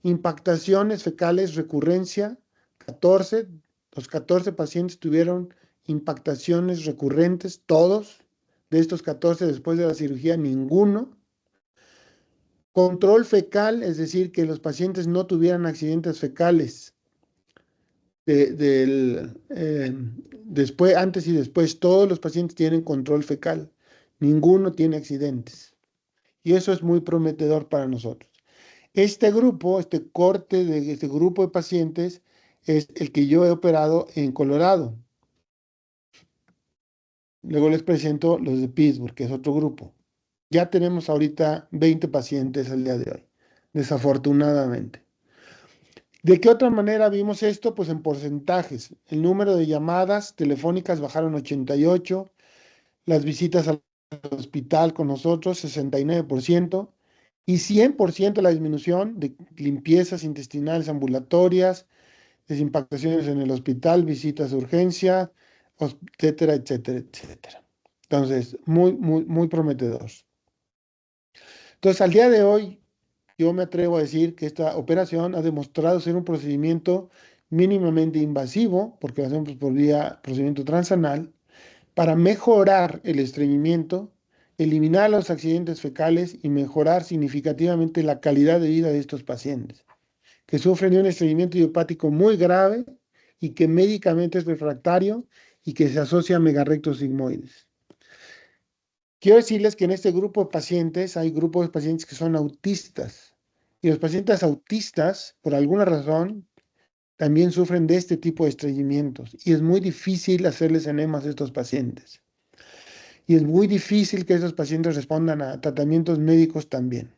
Impactaciones fecales, recurrencia, 14. Los 14 pacientes tuvieron impactaciones recurrentes, todos. De estos 14, después de la cirugía, ninguno. Control fecal, es decir, que los pacientes no tuvieran accidentes fecales. Después, antes y después, todos los pacientes tienen control fecal. Ninguno tiene accidentes. Y eso es muy prometedor para nosotros. Este grupo, este corte de este grupo de pacientes es el que yo he operado en Colorado. Luego les presento los de Pittsburgh, que es otro grupo. Ya tenemos ahorita 20 pacientes al día de hoy, desafortunadamente. ¿De qué otra manera vimos esto? Pues en porcentajes. El número de llamadas telefónicas bajaron 88, las visitas al hospital con nosotros 69%, y 100% la disminución de limpiezas intestinales ambulatorias, desimpactaciones en el hospital, visitas de urgencia, etcétera, etcétera, etcétera. Entonces, muy prometedor. Entonces, al día de hoy, yo me atrevo a decir que esta operación ha demostrado ser un procedimiento mínimamente invasivo, porque lo hacemos por vía procedimiento transanal, para mejorar el estreñimiento, eliminar los accidentes fecales y mejorar significativamente la calidad de vida de estos pacientes, que sufren de un estreñimiento idiopático muy grave y que médicamente es refractario y que se asocia a megarectos sigmoides. Quiero decirles que en este grupo de pacientes hay grupos de pacientes que son autistas, y los pacientes autistas, por alguna razón, también sufren de este tipo de estreñimientos, y es muy difícil hacerles enemas a estos pacientes. Y es muy difícil que esos pacientes respondan a tratamientos médicos también.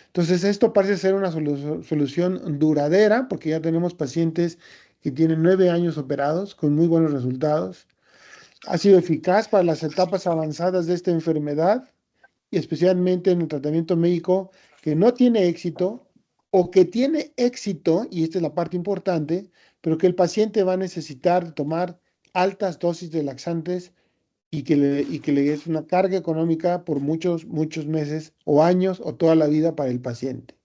Entonces, esto parece ser una solución duradera, porque ya tenemos pacientes que tienen 9 años operados con muy buenos resultados. Ha sido eficaz para las etapas avanzadas de esta enfermedad y especialmente en el tratamiento médico que no tiene éxito o que tiene éxito, y esta es la parte importante, pero que el paciente va a necesitar tomar altas dosis de laxantes y que le es una carga económica por muchos meses o años o toda la vida para el paciente.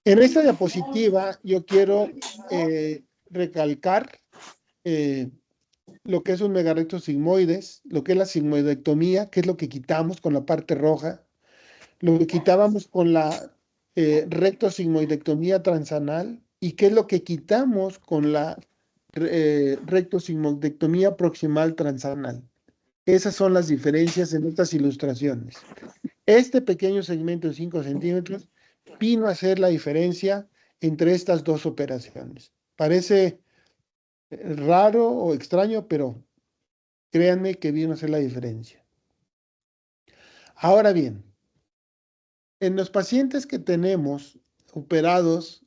En esta diapositiva yo quiero recalcar lo que es un megarecto sigmoides, lo que es la sigmoidectomía, que es lo que quitamos con la parte roja, lo que quitábamos con la rectosigmoidectomía transanal y qué es lo que quitamos con la rectosigmoidectomía proximal transanal. Esas son las diferencias en estas ilustraciones. Este pequeño segmento de 5 centímetros vino a hacer la diferencia entre estas dos operaciones. Parece raro o extraño, pero créanme que vino a hacer la diferencia. Ahora bien, en los pacientes que tenemos operados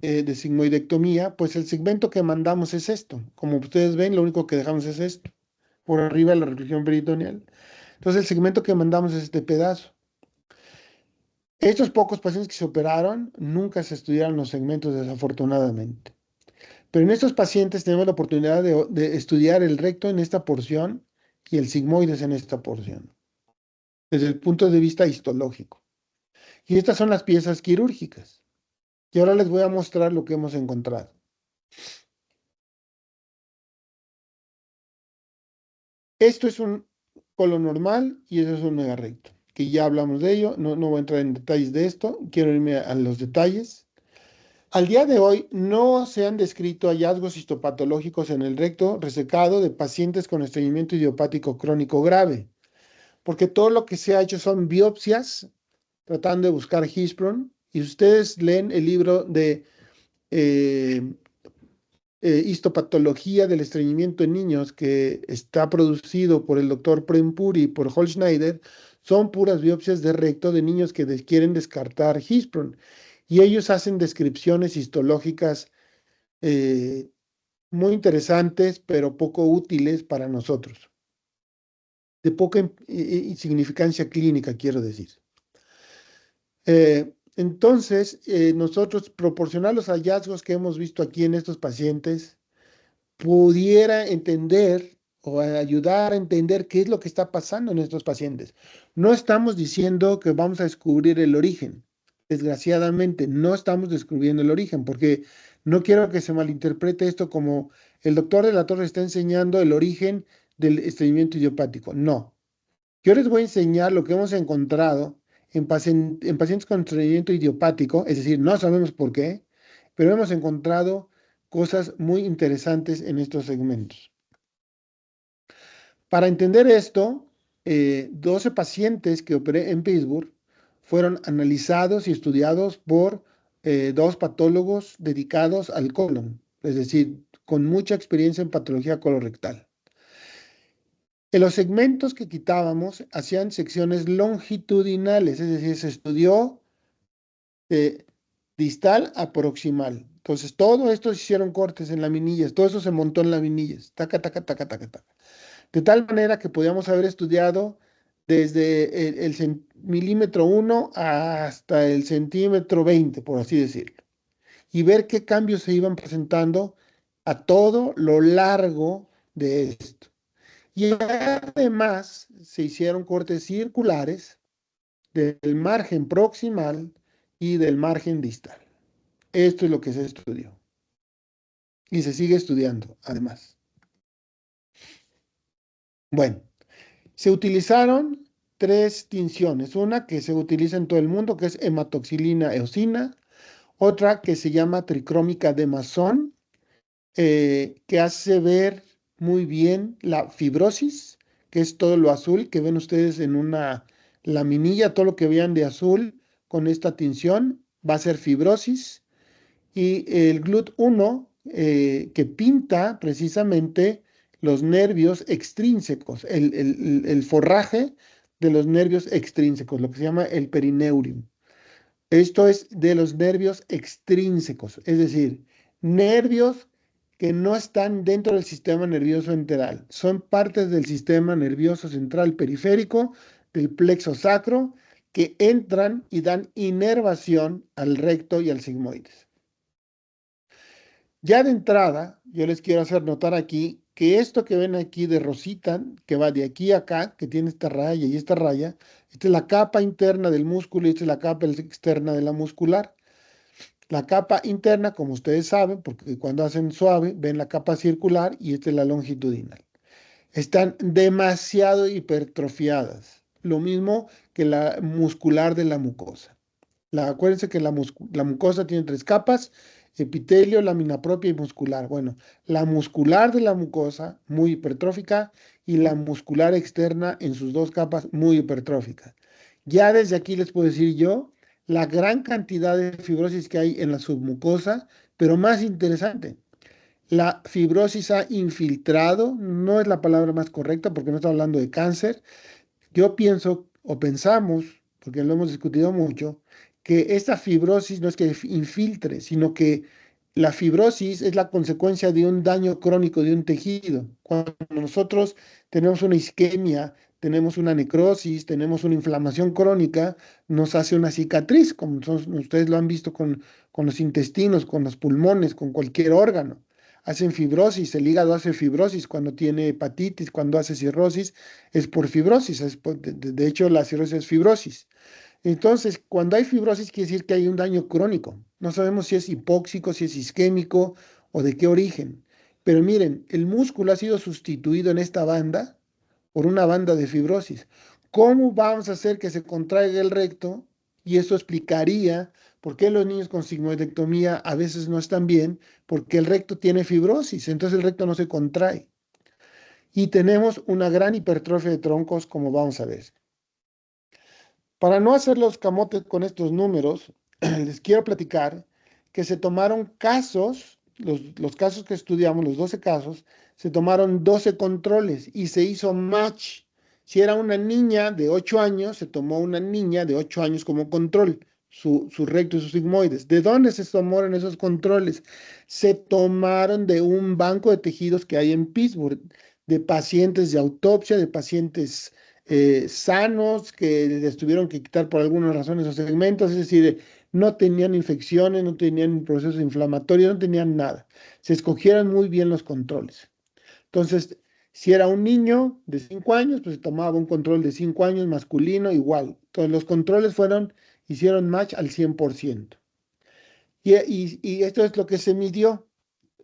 de sigmoidectomía, pues el segmento que mandamos es esto. Como ustedes ven, lo único que dejamos es esto. Por arriba de la región peritoneal. Entonces el segmento que mandamos es este pedazo. Estos pocos pacientes que se operaron nunca se estudiaron los segmentos desafortunadamente. Pero en estos pacientes tenemos la oportunidad de estudiar el recto en esta porción y el sigmoides en esta porción, desde el punto de vista histológico. Y estas son las piezas quirúrgicas. Y ahora les voy a mostrar lo que hemos encontrado. Esto es un colon normal y eso es un megarecto, que ya hablamos de ello, no voy a entrar en detalles de esto, quiero irme a los detalles. Al día de hoy no se han descrito hallazgos histopatológicos en el recto resecado de pacientes con estreñimiento idiopático crónico grave, porque todo lo que se ha hecho son biopsias tratando de buscar Hirschsprung, y ustedes leen el libro de histopatología del estreñimiento en niños que está producido por el doctor Prempuri y por Holzschneider, son puras biopsias de recto de niños que quieren descartar Hirschsprung, y ellos hacen descripciones histológicas muy interesantes, pero poco útiles para nosotros. de poca significancia clínica, quiero decir. Entonces, nosotros proporcionar los hallazgos que hemos visto aquí en estos pacientes pudiera entender o ayudar a entender qué es lo que está pasando en estos pacientes. No estamos diciendo que vamos a descubrir el origen. Desgraciadamente, no estamos descubriendo el origen, porque no quiero que se malinterprete esto como el doctor de la Torre está enseñando el origen del estreñimiento idiopático. No. Yo les voy a enseñar lo que hemos encontrado en pacientes con estreñimiento idiopático, es decir, no sabemos por qué, pero hemos encontrado cosas muy interesantes en estos segmentos. Para entender esto, 12 pacientes que operé en Pittsburgh fueron analizados y estudiados por dos patólogos dedicados al colon, es decir, con mucha experiencia en patología colorectal. En los segmentos que quitábamos hacían secciones longitudinales, es decir, se estudió distal a proximal. Entonces, todo esto se hicieron cortes en laminillas, todo eso se montó en laminillas, taca, taca, taca, taca, taca. De tal manera que podíamos haber estudiado desde el milímetro 1 hasta el centímetro 20, por así decirlo, y ver qué cambios se iban presentando a todo lo largo de esto. Y además se hicieron cortes circulares del margen proximal y del margen distal. Esto es lo que se estudió. Y se sigue estudiando, además. Bueno, se utilizaron 3 tinciones. Una que se utiliza en todo el mundo, que es hematoxilina eosina. Otra que se llama tricrómica de Masson, que hace ver muy bien la fibrosis, que es todo lo azul que ven ustedes en una laminilla. Todo lo que vean de azul con esta tinción va a ser fibrosis. Y el GLUT1, que pinta precisamente los nervios extrínsecos, el forraje de los nervios extrínsecos, lo que se llama el perineurium. Esto es de los nervios extrínsecos, es decir, nervios que no están dentro del sistema nervioso enteral, son partes del sistema nervioso central periférico, del plexo sacro, que entran y dan inervación al recto y al sigmoides. Ya de entrada, yo les quiero hacer notar aquí que esto que ven aquí de rosita, que va de aquí a acá, que tiene esta raya y esta raya, esta es la capa interna del músculo y esta es la capa externa de la muscular. La capa interna, como ustedes saben, porque cuando hacen suave, ven la capa circular y esta es la longitudinal. Están demasiado hipertrofiadas, lo mismo que la muscular de la mucosa. Acuérdense que la mucosa tiene 3 capas: epitelio, lámina propia y muscular. Bueno, la muscular de la mucosa, muy hipertrófica, y la muscular externa en sus 2 capas, muy hipertrófica. Ya desde aquí les puedo decir yo la gran cantidad de fibrosis que hay en la submucosa, pero más interesante, la fibrosis ha infiltrado, no es la palabra más correcta porque no estamos hablando de cáncer. Yo pienso o pensamos, porque lo hemos discutido mucho, que esta fibrosis no es que infiltre, sino que la fibrosis es la consecuencia de un daño crónico de un tejido. Cuando nosotros tenemos una isquemia, tenemos una necrosis, tenemos una inflamación crónica, nos hace una cicatriz, como ustedes lo han visto con los intestinos, con los pulmones, con cualquier órgano. Hacen fibrosis, el hígado hace fibrosis cuando tiene hepatitis, cuando hace cirrosis, es por fibrosis, de hecho la cirrosis es fibrosis. Entonces, cuando hay fibrosis quiere decir que hay un daño crónico. No sabemos si es hipóxico, si es isquémico o de qué origen. Pero miren, el músculo ha sido sustituido en esta banda por una banda de fibrosis. ¿Cómo vamos a hacer que se contraiga el recto? Y eso explicaría por qué los niños con sigmoidectomía a veces no están bien, porque el recto tiene fibrosis, entonces el recto no se contrae. Y tenemos una gran hipertrofia de troncos, como vamos a ver. Para no hacer los camotes con estos números, les quiero platicar que se tomaron casos, los casos que estudiamos, los 12 casos, se tomaron 12 controles y se hizo match. Si era una niña de 8 años, se tomó una niña de 8 años como control, su recto y sus sigmoides. ¿De dónde se tomaron esos controles? Se tomaron de un banco de tejidos que hay en Pittsburgh. de pacientes de autopsia, de pacientes sanos que les tuvieron que quitar por algunas razones los segmentos, es decir, no tenían infecciones, no tenían procesos inflamatorios, no tenían nada. Se escogieron muy bien los controles. Entonces, si era un niño de 5 años, pues se tomaba un control de 5 años masculino igual. Entonces, los controles hicieron match al 100%. Y esto es lo que se midió,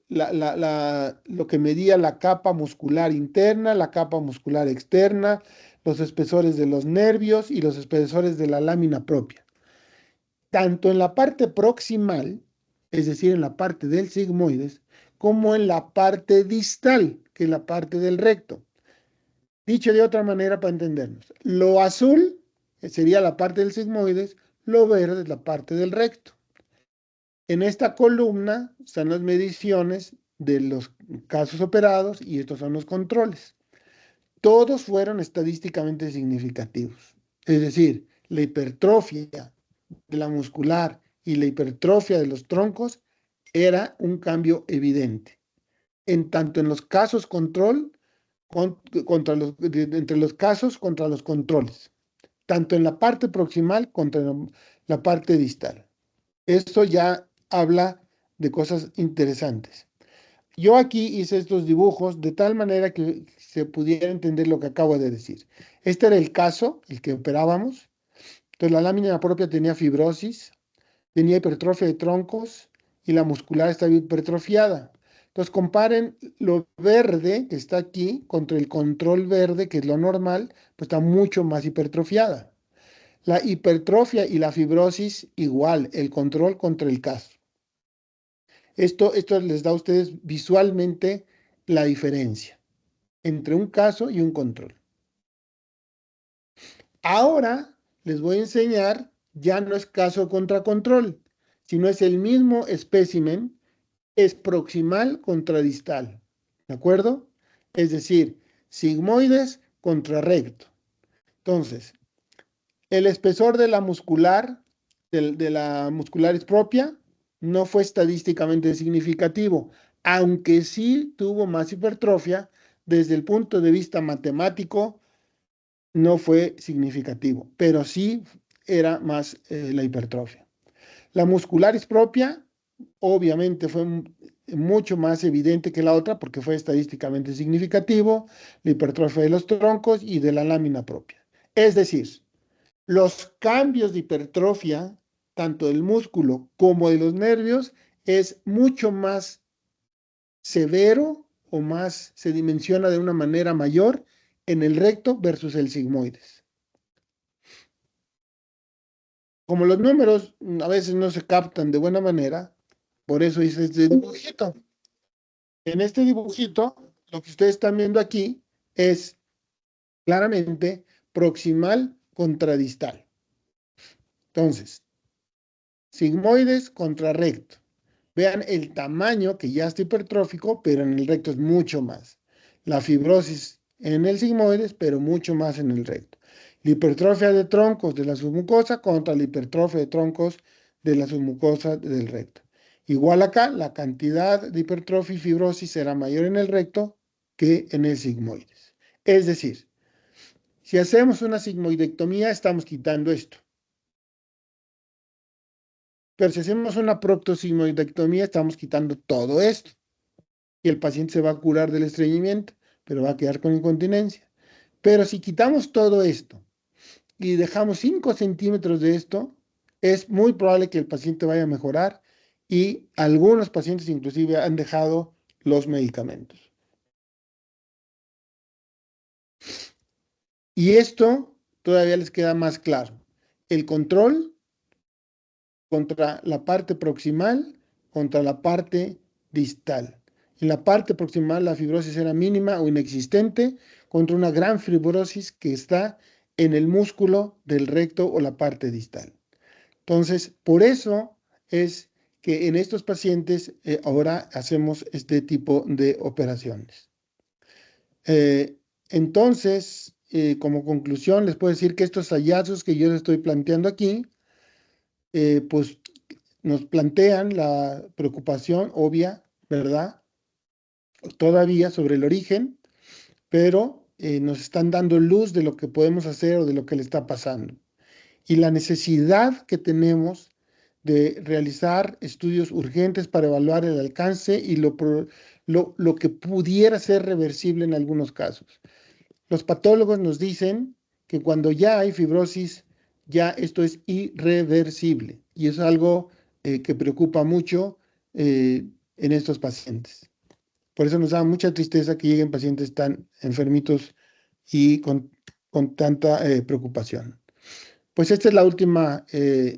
lo que medía la capa muscular interna, la capa muscular externa, los espesores de los nervios y los espesores de la lámina propia. Tanto en la parte proximal, es decir, en la parte del sigmoides, como en la parte distal, que es la parte del recto. Dicho de otra manera para entendernos, lo azul sería la parte del sigmoides, lo verde es la parte del recto. En esta columna están las mediciones de los casos operados y estos son los controles. Todos fueron estadísticamente significativos. Es decir, la hipertrofia de la muscular y la hipertrofia de los troncos era un cambio evidente. Tanto en los casos control, entre los casos contra los controles. Tanto en la parte proximal contra la parte distal. Esto ya habla de cosas interesantes. Yo aquí hice estos dibujos de tal manera que se pudiera entender lo que acabo de decir. Este era el caso, el que operábamos. Entonces la lámina propia tenía fibrosis, tenía hipertrofia de troncos y la muscular estaba hipertrofiada. Entonces comparen lo verde que está aquí contra el control verde, que es lo normal, pues está mucho más hipertrofiada. La hipertrofia y la fibrosis igual, el control contra el caso. Esto les da a ustedes visualmente la diferencia entre un caso y un control. Ahora les voy a enseñar, ya no es caso contra control, sino es el mismo espécimen, es proximal contra distal. ¿De acuerdo? Es decir, sigmoides contra recto. Entonces, el espesor de la muscular, de la muscularis propia, no fue estadísticamente significativo, aunque sí tuvo más hipertrofia, desde el punto de vista matemático, no fue significativo, pero sí era más la hipertrofia. La muscularis propia, obviamente, fue mucho más evidente que la otra porque fue estadísticamente significativo, la hipertrofia de los troncos y de la lámina propia. Es decir, los cambios de hipertrofia, tanto del músculo como de los nervios, es mucho más severo o más se dimensiona de una manera mayor en el recto versus el sigmoides. Como los números a veces no se captan de buena manera, por eso hice este dibujito. En este dibujito, lo que ustedes están viendo aquí es claramente proximal contra distal. Entonces, sigmoides contra recto. Vean el tamaño que ya está hipertrófico, pero en el recto es mucho más. La fibrosis en el sigmoides, pero mucho más en el recto. La hipertrofia de troncos de la submucosa contra la hipertrofia de troncos de la submucosa del recto. Igual acá, la cantidad de hipertrofia y fibrosis será mayor en el recto que en el sigmoides. Es decir, si hacemos una sigmoidectomía, estamos quitando esto. Pero si hacemos una proctosigmoidectomía, estamos quitando todo esto. Y el paciente se va a curar del estreñimiento, pero va a quedar con incontinencia. Pero si quitamos todo esto y dejamos 5 centímetros de esto, es muy probable que el paciente vaya a mejorar y algunos pacientes inclusive han dejado los medicamentos. Y esto todavía les queda más claro. El control contra la parte proximal, contra la parte distal. En la parte proximal la fibrosis era mínima o inexistente contra una gran fibrosis que está en el músculo del recto o la parte distal. Entonces, por eso es que en estos pacientes ahora hacemos este tipo de operaciones. Entonces, como conclusión, les puedo decir que estos hallazgos que yo les estoy planteando aquí, pues nos plantean la preocupación obvia, ¿verdad? Todavía sobre el origen, pero nos están dando luz de lo que podemos hacer o de lo que le está pasando. Y la necesidad que tenemos de realizar estudios urgentes para evaluar el alcance y lo que pudiera ser reversible en algunos casos. Los patólogos nos dicen que cuando ya hay fibrosis, ya esto es irreversible y es algo que preocupa mucho en estos pacientes. Por eso nos da mucha tristeza que lleguen pacientes tan enfermitos y con tanta preocupación. Pues esta es la última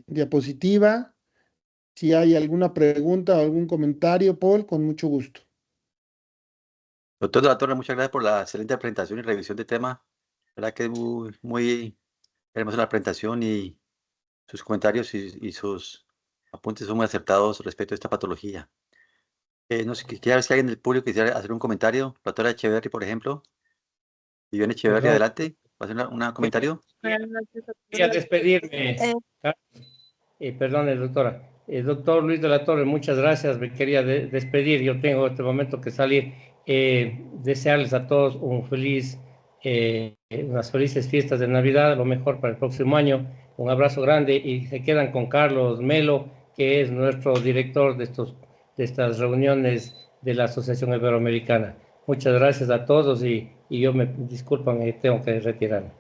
diapositiva. Si hay alguna pregunta o algún comentario, Paul, con mucho gusto. Doctor de la Torre, muchas gracias por la excelente presentación y revisión de tema. La verdad que es muy hermosa la presentación y sus comentarios y sus apuntes son muy acertados respecto a esta patología. No sé, quisiera ver si alguien del público quisiera hacer un comentario. La doctora Echeverry, por ejemplo. Viviane Echeverry, Perdón. adelante. ¿Va a hacer un comentario? Quería despedirme. Perdone, doctora. Doctor Luis de la Torre, muchas gracias. Me quería despedir. Yo tengo este momento que salir. Desearles a todos unas felices fiestas de Navidad, lo mejor para el próximo año. Un abrazo grande y se quedan con Carlos Melo, que es nuestro director de estas reuniones de la Asociación Iberoamericana. Muchas gracias a todos y yo me disculpan, tengo que retirarme.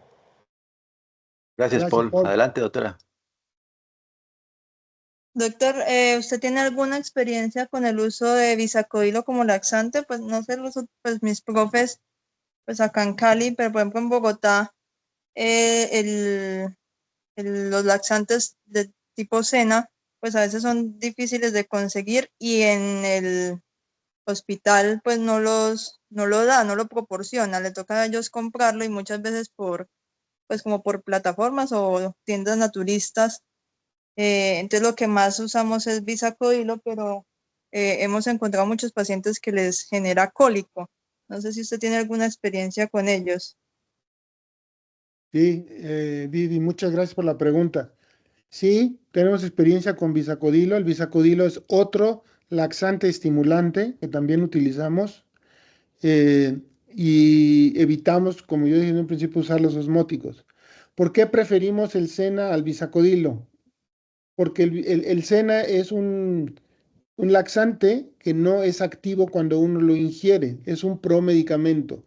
Gracias, Paul. Adelante, doctora. Doctor, ¿usted tiene alguna experiencia con el uso de bisacoilo como laxante? Pues no sé, pues mis profes, pues acá en Cali, pero por ejemplo en Bogotá, los laxantes de tipo Sena, pues a veces son difíciles de conseguir y en el hospital pues no lo proporciona, le toca a ellos comprarlo y muchas veces pues como por plataformas o tiendas naturistas. Entonces lo que más usamos es bisacoilo, pero hemos encontrado muchos pacientes que les genera cólico. No sé si usted tiene alguna experiencia con ellos. Sí, Vivi, muchas gracias por la pregunta. Sí, tenemos experiencia con bisacodilo. El bisacodilo es otro laxante estimulante que también utilizamos y evitamos, como yo dije en un principio, usar los osmóticos. ¿Por qué preferimos el Sena al bisacodilo? Porque el Sena es un laxante que no es activo cuando uno lo ingiere, es un promedicamento.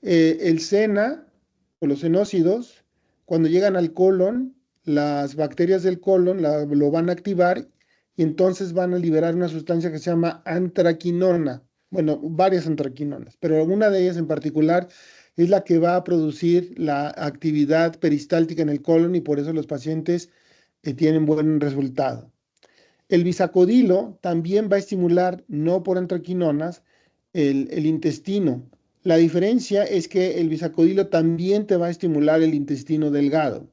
El Sena o los senócidos, cuando llegan al colon, las bacterias del colon lo van a activar y entonces van a liberar una sustancia que se llama antraquinona. Bueno, varias antraquinonas, pero una de ellas en particular es la que va a producir la actividad peristáltica en el colon y por eso los pacientes tienen buen resultado. El bisacodilo también va a estimular, no por antraquinonas, el intestino. La diferencia es que el bisacodilo también te va a estimular el intestino delgado.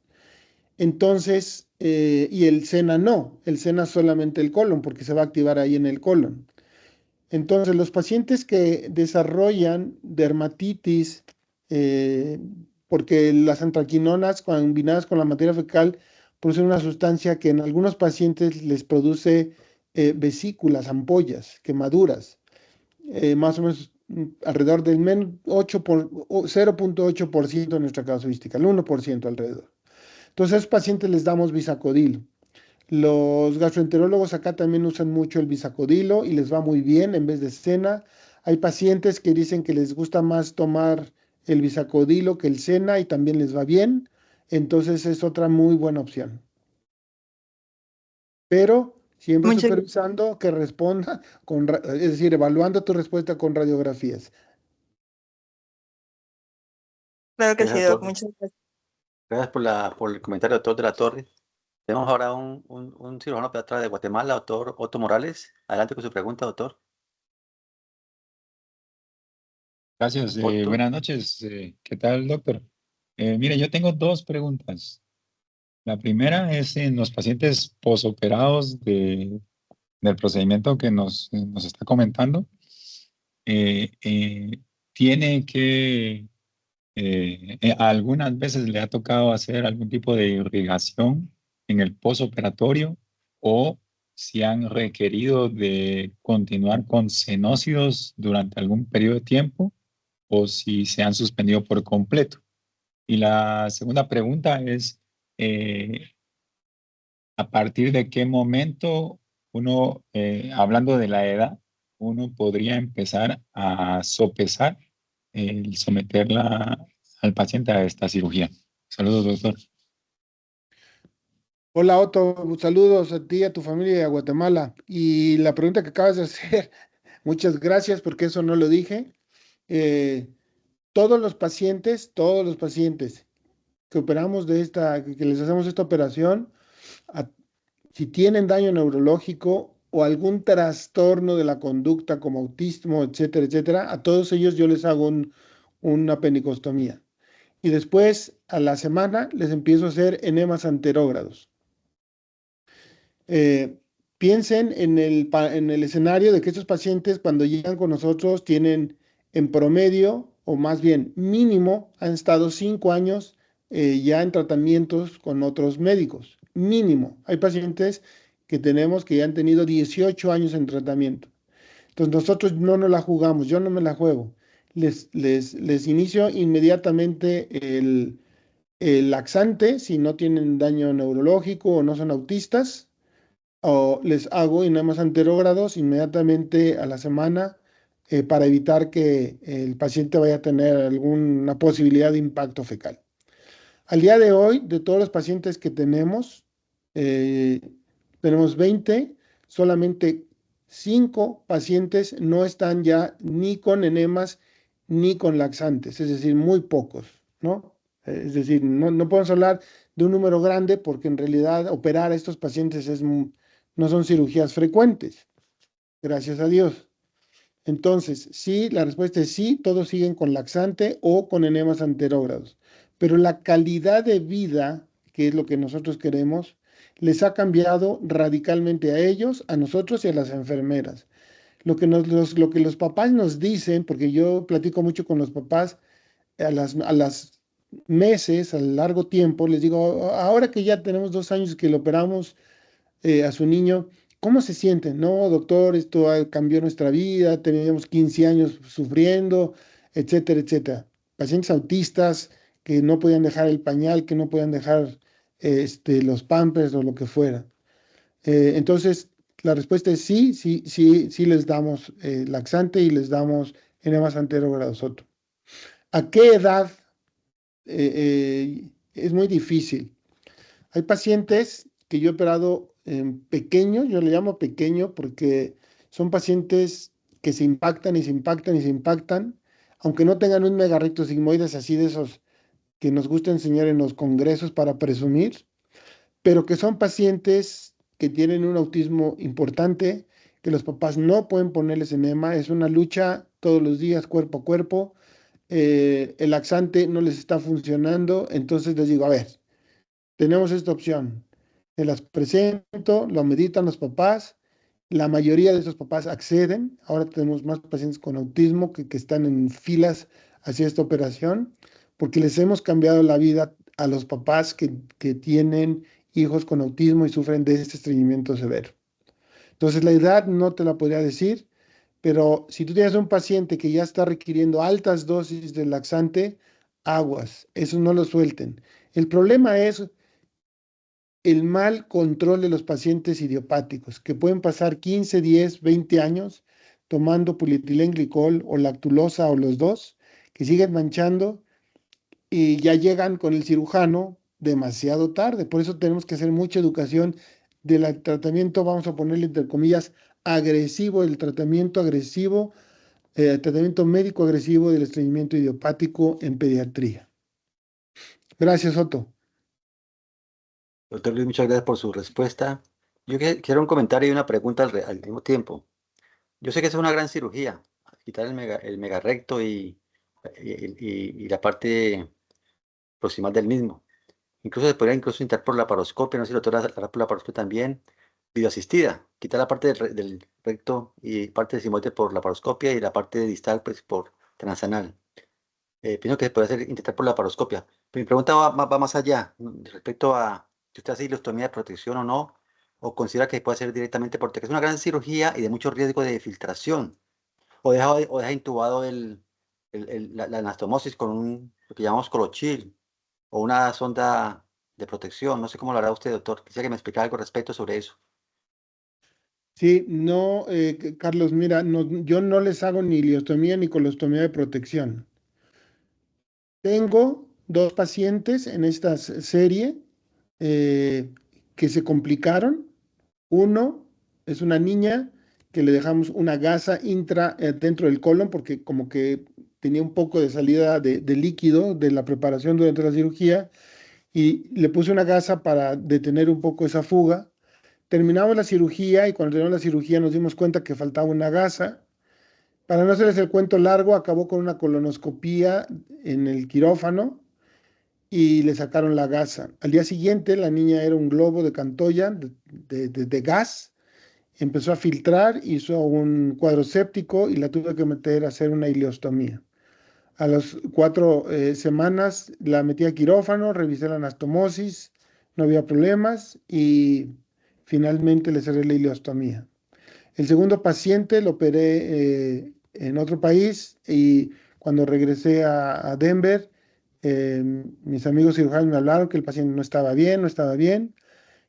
Entonces, y el Sena no, el Sena solamente el colon, porque se va a activar ahí en el colon. Entonces, los pacientes que desarrollan dermatitis, porque las antraquinonas combinadas con la materia fecal producen una sustancia que en algunos pacientes les produce vesículas, ampollas, quemaduras, más o menos alrededor del 0.8% de nuestra casuística, el 1% alrededor. Entonces, a esos pacientes les damos bisacodilo. Los gastroenterólogos acá también usan mucho el bisacodilo y les va muy bien en vez de Sena. Hay pacientes que dicen que les gusta más tomar el bisacodilo que el Sena y también les va bien. Entonces es otra muy buena opción. Pero siempre supervisando que responda, es decir, evaluando tu respuesta con radiografías. Claro que sí, Doc. Muchas gracias. Gracias por el comentario, doctor de la Torre. Tenemos ahora un cirujano pediatra de Guatemala, doctor Otto Morales. Adelante con su pregunta, doctor. Gracias. Buenas noches. ¿Qué tal, doctor? Mire, yo tengo dos preguntas. La primera es en los pacientes posoperados del procedimiento que nos está comentando. Tiene que, algunas veces le ha tocado hacer algún tipo de irrigación en el posoperatorio o si han requerido de continuar con senócidos durante algún periodo de tiempo o si se han suspendido por completo. Y la segunda pregunta es, ¿a partir de qué momento uno, hablando de la edad, uno podría empezar a sopesar el someterla al paciente a esta cirugía? Saludos, doctor. Hola Otto, saludos a ti, a tu familia y a Guatemala. Y la pregunta que acabas de hacer, muchas gracias porque eso no lo dije. Eh, todos los pacientes que operamos que les hacemos esta operación, a- si tienen daño neurológico o algún trastorno de la conducta como autismo, etcétera, etcétera, a todos ellos yo les hago una penicostomía. Y después, a la semana, les empiezo a hacer enemas anterógrados. Eh, Piensen en el escenario de que estos pacientes cuando llegan con nosotros tienen en promedio, o más bien mínimo, han estado 5 años ya en tratamientos con otros médicos. Mínimo. Hay pacientes que tenemos que ya han tenido 18 años en tratamiento. Entonces nosotros no nos la jugamos, yo no me la juego. Les inicio inmediatamente el laxante si no tienen daño neurológico o no son autistas, o les hago enemas anterógrados inmediatamente a la semana para evitar que el paciente vaya a tener alguna posibilidad de impacto fecal. Al día de hoy, de todos los pacientes que eh, tenemos 20, solamente 5 pacientes no están ya ni con enemas ni con laxantes, es decir, muy pocos, ¿no? Es decir, no podemos hablar de un número grande porque en realidad operar a estos pacientes no son cirugías frecuentes, gracias a Dios. Entonces, sí, la respuesta es sí, todos siguen con laxante o con enemas anterógrados, pero la calidad de vida, que es lo que nosotros queremos, les ha cambiado radicalmente a ellos, a nosotros y a las enfermeras. Lo que los papás nos dicen, porque yo platico mucho con los papás, a las meses, al largo tiempo, les digo, ahora que ya tenemos 2 años que lo operamos a su niño, ¿cómo se sienten? No, doctor, esto cambió nuestra vida, teníamos 15 años sufriendo, etcétera, etcétera. Pacientes autistas que no podían dejar el pañal, que no podían dejar los pampers o lo que fuera. Entonces, la respuesta es sí, sí, sí, sí les damos laxante y les damos enemas anterogradosoto. ¿A qué edad? Es muy difícil. Hay pacientes que yo he operado en pequeño, yo le llamo pequeño porque son pacientes que se impactan y se impactan y se impactan, aunque no tengan un megarrecto sigmoides así de esos que nos gusta enseñar en los congresos para presumir, pero que son pacientes que tienen un autismo importante, que los papás no pueden ponerles enema, es una lucha todos los días, cuerpo a cuerpo, el laxante no les está funcionando, entonces les digo, a ver, tenemos esta opción. Se las presento, lo meditan los papás. La mayoría de esos papás acceden. Ahora tenemos más pacientes con autismo que están en filas hacia esta operación, porque les hemos cambiado la vida a los papás que tienen hijos con autismo y sufren de este estreñimiento severo. Entonces, la edad no te la podría decir, pero si tú tienes un paciente que ya está requiriendo altas dosis de laxante, aguas, eso no lo suelten. El problema es el mal control de los pacientes idiopáticos, que pueden pasar 15, 10, 20 años tomando polietilenglicol o lactulosa o los dos, que siguen manchando y ya llegan con el cirujano demasiado tarde. Por eso tenemos que hacer mucha educación del tratamiento, vamos a ponerle entre comillas, agresivo, el tratamiento agresivo, tratamiento médico agresivo del estreñimiento idiopático en pediatría. Gracias, Otto. Doctor Luis, muchas gracias por su respuesta. Yo quiero un comentario y una pregunta al mismo tiempo. Yo sé que es una gran cirugía, quitar el megarrecto y la parte proximal del mismo. Incluso se podría entrar por la laparoscopia, no sé si la doctora hará por la laparoscopia también, videoasistida, quitar la parte del recto y parte del sigmoide por la laparoscopia y la parte distal pues, por transanal. Pienso que se puede intentar por la laparoscopia. Pero mi pregunta va más allá, respecto a si usted hace ileostomía de protección o no, o considera que puede hacer directamente porque es una gran cirugía y de mucho riesgo de filtración, o deja intubado la anastomosis con lo que llamamos colochil o una sonda de protección. No sé cómo lo hará usted, doctor. Quisiera que me explicara algo al respecto sobre eso. Sí, no, Carlos, mira, yo no les hago ni ileostomía ni colostomía de protección. Tengo dos pacientes en esta serie que se complicaron. Uno es una niña que le dejamos una gasa dentro del colon porque como que tenía un poco de salida de líquido de la preparación durante la cirugía y le puse una gasa para detener un poco esa fuga. Terminamos la cirugía y cuando terminamos la cirugía nos dimos cuenta que faltaba una gasa. Para no hacerles el cuento largo, acabó con una colonoscopía en el quirófano y le sacaron la gasa. Al día siguiente, la niña era un globo de Cantoya de gas, empezó a filtrar, hizo un cuadro séptico y la tuve que meter a hacer una ileostomía. A las 4 semanas la metí a quirófano, revisé la anastomosis, no había problemas y finalmente le cerré la ileostomía. El segundo paciente lo operé en otro país y cuando regresé a Denver, mis amigos cirujanos me hablaron que el paciente no estaba bien,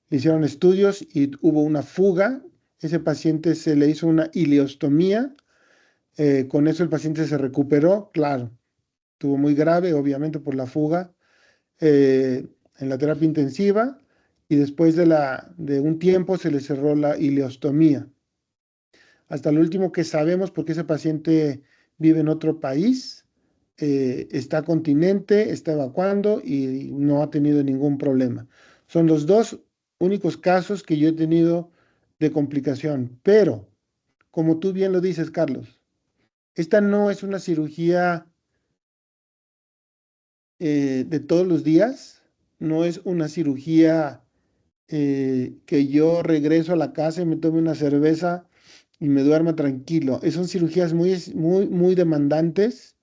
le hicieron estudios y hubo una fuga. Ese paciente se le hizo una ileostomía, con eso el paciente se recuperó, claro, estuvo muy grave, obviamente por la fuga, en la terapia intensiva y después de un tiempo se le cerró la ileostomía. Hasta lo último que sabemos, porque ese paciente vive en otro país, está continente, está evacuando y no ha tenido ningún problema. Son los dos únicos casos que yo he tenido de complicación. Pero, como tú bien lo dices, Carlos, esta no es una cirugía de todos los días, no es una cirugía que yo regreso a la casa y me tome una cerveza y me duerma tranquilo. Son cirugías muy demandantes.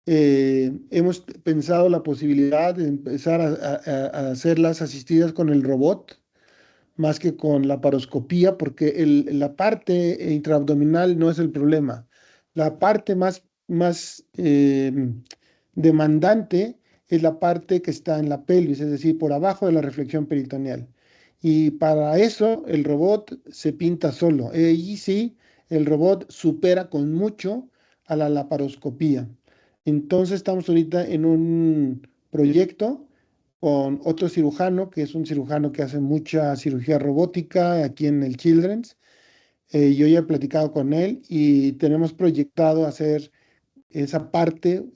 Hemos pensado la posibilidad de empezar a hacerlas asistidas con el robot, más que con la paroscopía, porque la parte intraabdominal no es el problema. La parte más demandante es la parte que está en la pelvis, es decir, por abajo de la reflexión peritoneal. Y para eso el robot se pinta solo. Y sí, el robot supera con mucho a la laparoscopía. Entonces estamos ahorita en un proyecto con otro cirujano, que es un cirujano que hace mucha cirugía robótica aquí en el Children's. Yo ya he platicado con él y tenemos proyectado hacer esa parte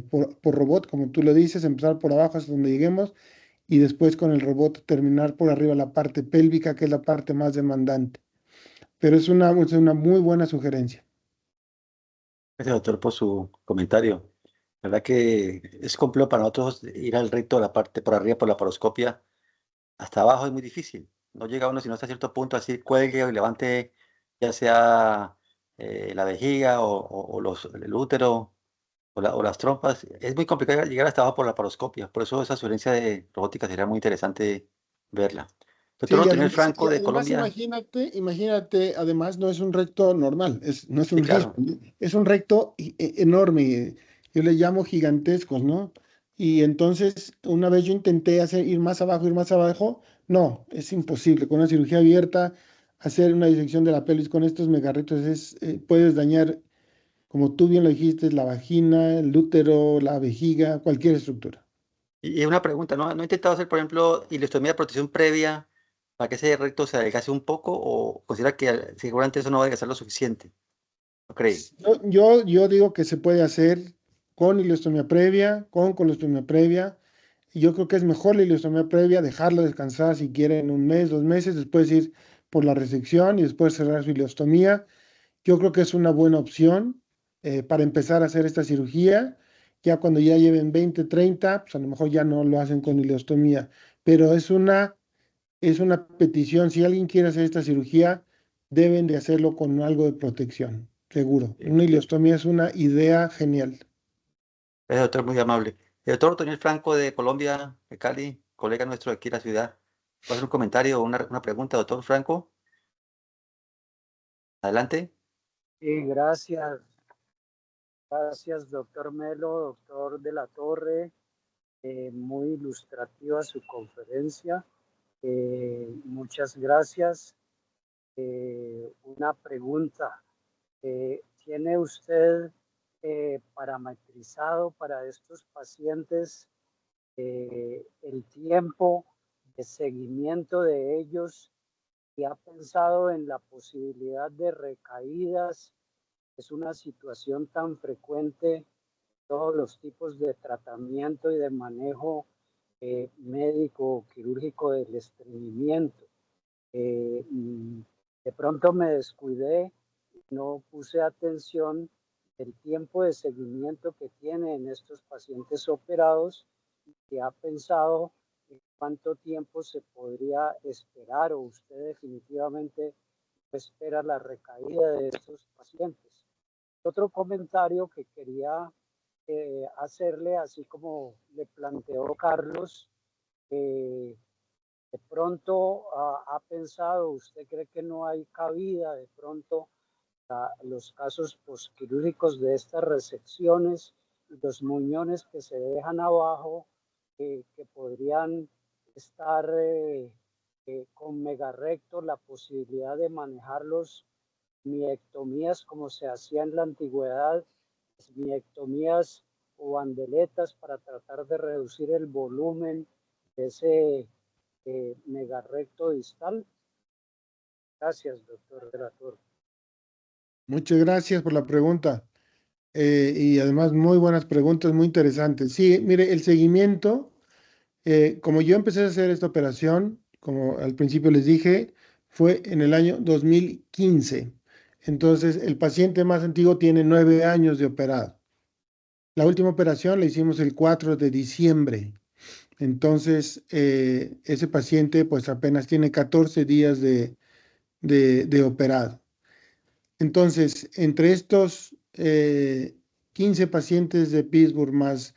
por robot, como tú lo dices, empezar por abajo hasta donde lleguemos y después con el robot terminar por arriba la parte pélvica, que es la parte más demandante. Pero es una muy buena sugerencia. Gracias, doctor, por su comentario. La verdad que es complejo para nosotros ir al recto, la parte por arriba, por la paroscopia. Hasta abajo es muy difícil. No llega uno sino hasta cierto punto, así cuelgue o levante, ya sea la vejiga el útero o las trompas. Es muy complicado llegar hasta abajo por la paroscopia. Por eso esa sugerencia de robótica sería muy interesante verla. Sí, Doctor Otoniel Franco de además Colombia. imagínate, además no es un recto normal, no es Sí, un disco, claro. es un recto enorme, yo le llamo gigantescos, ¿no? Y entonces, una vez yo intenté ir más abajo, no, es imposible, con una cirugía abierta, hacer una disección de la pelvis con estos megarrectos puedes dañar, como tú bien lo dijiste, la vagina, el útero, la vejiga, cualquier estructura. Y una pregunta, ¿no he intentado hacer, por ejemplo, ileostomía de protección previa para que ese recto se adelgace un poco o considera que seguramente eso no va a adelgazar lo suficiente? ¿No cree? Yo digo que se puede hacer con ileostomía previa, con colostomía previa. Y yo creo que es mejor la ileostomía previa, dejarla descansar si quieren un mes, 2 meses, después ir por la resección y después cerrar su ileostomía. Yo creo que es una buena opción para empezar a hacer esta cirugía. Ya cuando ya lleven 20, 30, pues a lo mejor ya no lo hacen con ileostomía. Pero es una petición. Si alguien quiere hacer esta cirugía, deben de hacerlo con algo de protección, seguro. Sí. Una ileostomía es una idea genial. Es doctor muy amable. El doctor Otoniel Franco de Colombia, de Cali, colega nuestro de aquí en la ciudad. ¿Va a hacer un comentario o una pregunta, doctor Franco? Adelante. Sí, gracias. Gracias, doctor Melo, doctor de la Torre. Muy ilustrativa su conferencia. Muchas gracias. Una pregunta. ¿Tiene usted parametrizado para estos pacientes el tiempo de seguimiento de ellos y ha pensado en la posibilidad de recaídas? Es una situación tan frecuente, todos los tipos de tratamiento y de manejo médico o quirúrgico del estreñimiento. De pronto me descuidé, no puse atención del tiempo de seguimiento que tiene en estos pacientes operados y ha pensado en cuánto tiempo se podría esperar o usted definitivamente espera la recaída de estos pacientes. Otro comentario que quería hacerle, así como le planteó Carlos, de pronto ha pensado, ¿usted cree que no hay cabida de pronto a los casos posquirúrgicos de estas resecciones y los muñones que se dejan abajo, que podrían estar con megarrecto, la posibilidad de manejarlos, miectomías como se hacía en la antigüedad, miectomías o bandeletas para tratar de reducir el volumen de ese megarrecto distal? Gracias, doctor de la Torre. Muchas gracias por la pregunta. Y además muy buenas preguntas, muy interesantes. Sí, mire, el seguimiento, como yo empecé a hacer esta operación, como al principio les dije, fue en el año 2015. Entonces, el paciente más antiguo tiene 9 años de operado. La última operación la hicimos el 4 de diciembre. Entonces, ese paciente pues apenas tiene 14 días de operado. Entonces, entre estos 15 pacientes de Pittsburgh más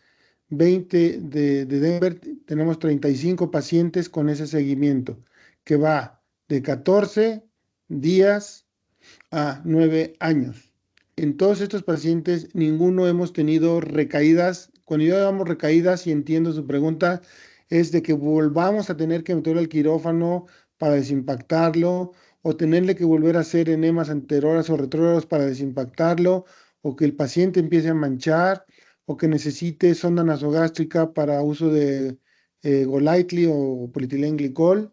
20 de Denver, tenemos 35 pacientes con ese seguimiento, que va de 14 días a 9 años. En todos estos pacientes, ninguno hemos tenido recaídas. Cuando yo damos recaídas, y entiendo su pregunta, es de que volvamos a tener que meterlo al quirófano para desimpactarlo, o tenerle que volver a hacer enemas anteroras o retrógradas para desimpactarlo, o que el paciente empiece a manchar, o que necesite sonda nasogástrica para uso de Golightly o polietilenglicol.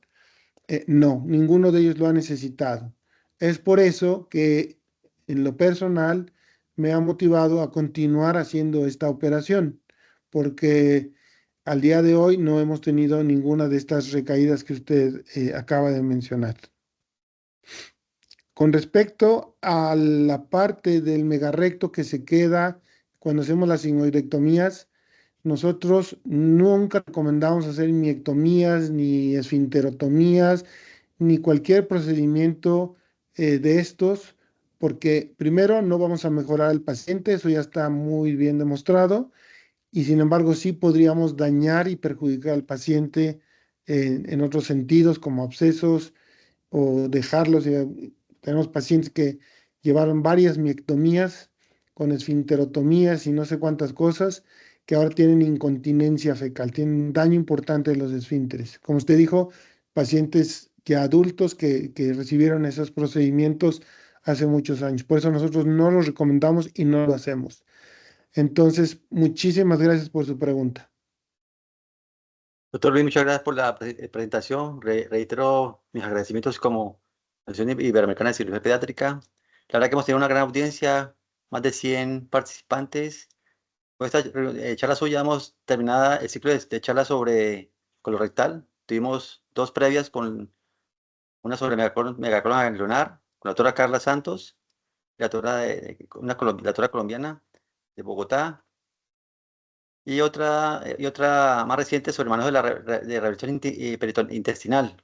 No, ninguno de ellos lo ha necesitado. Es por eso que en lo personal me ha motivado a continuar haciendo esta operación, porque al día de hoy no hemos tenido ninguna de estas recaídas que usted acaba de mencionar. Con respecto a la parte del megarrecto que se queda cuando hacemos las sigmoidectomías, nosotros nunca recomendamos hacer miectomías, ni esfinterotomías, ni cualquier procedimiento de estos, porque primero no vamos a mejorar al paciente, eso ya está muy bien demostrado, y sin embargo sí podríamos dañar y perjudicar al paciente en otros sentidos, como abscesos o dejarlos. Tenemos pacientes que llevaron varias miectomías con esfinterotomías y no sé cuántas cosas, que ahora tienen incontinencia fecal, tienen un daño importante de los esfínteres. Como usted dijo, pacientes ya adultos que recibieron esos procedimientos hace muchos años. Por eso nosotros no los recomendamos y no lo hacemos. Entonces, muchísimas gracias por su pregunta. Doctor Luis, muchas gracias por la presentación. Reitero mis agradecimientos como Asociación Iberoamericana de Cirugía Pediátrica. La verdad que hemos tenido una gran audiencia, más de 100 participantes. Con esta charla suya hemos terminado el ciclo de charlas sobre colorectal. Tuvimos 2 previas, con una sobre megacolon ganglionar, con la doctora Carla Santos, la doctora colombiana de Bogotá, y otra más reciente sobre manejo de la rehabilitación intestinal.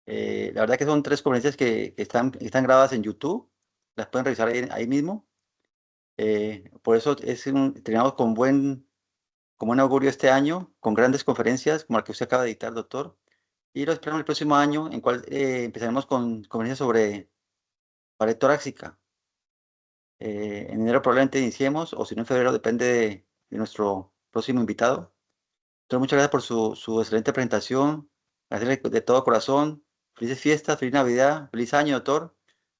La verdad que son 3 conferencias que están grabadas en YouTube, las pueden revisar ahí mismo. Por eso terminamos con buen augurio este año, con grandes conferencias como la que usted acaba de dictar, doctor. Y lo esperamos el próximo año, en cual empezaremos con conferencias sobre pared torácica. En enero probablemente iniciemos, o si no en febrero, depende de nuestro próximo invitado. Doctor, muchas gracias por su excelente presentación. Agradecerle de todo corazón. Felices fiestas, feliz Navidad, feliz año, doctor,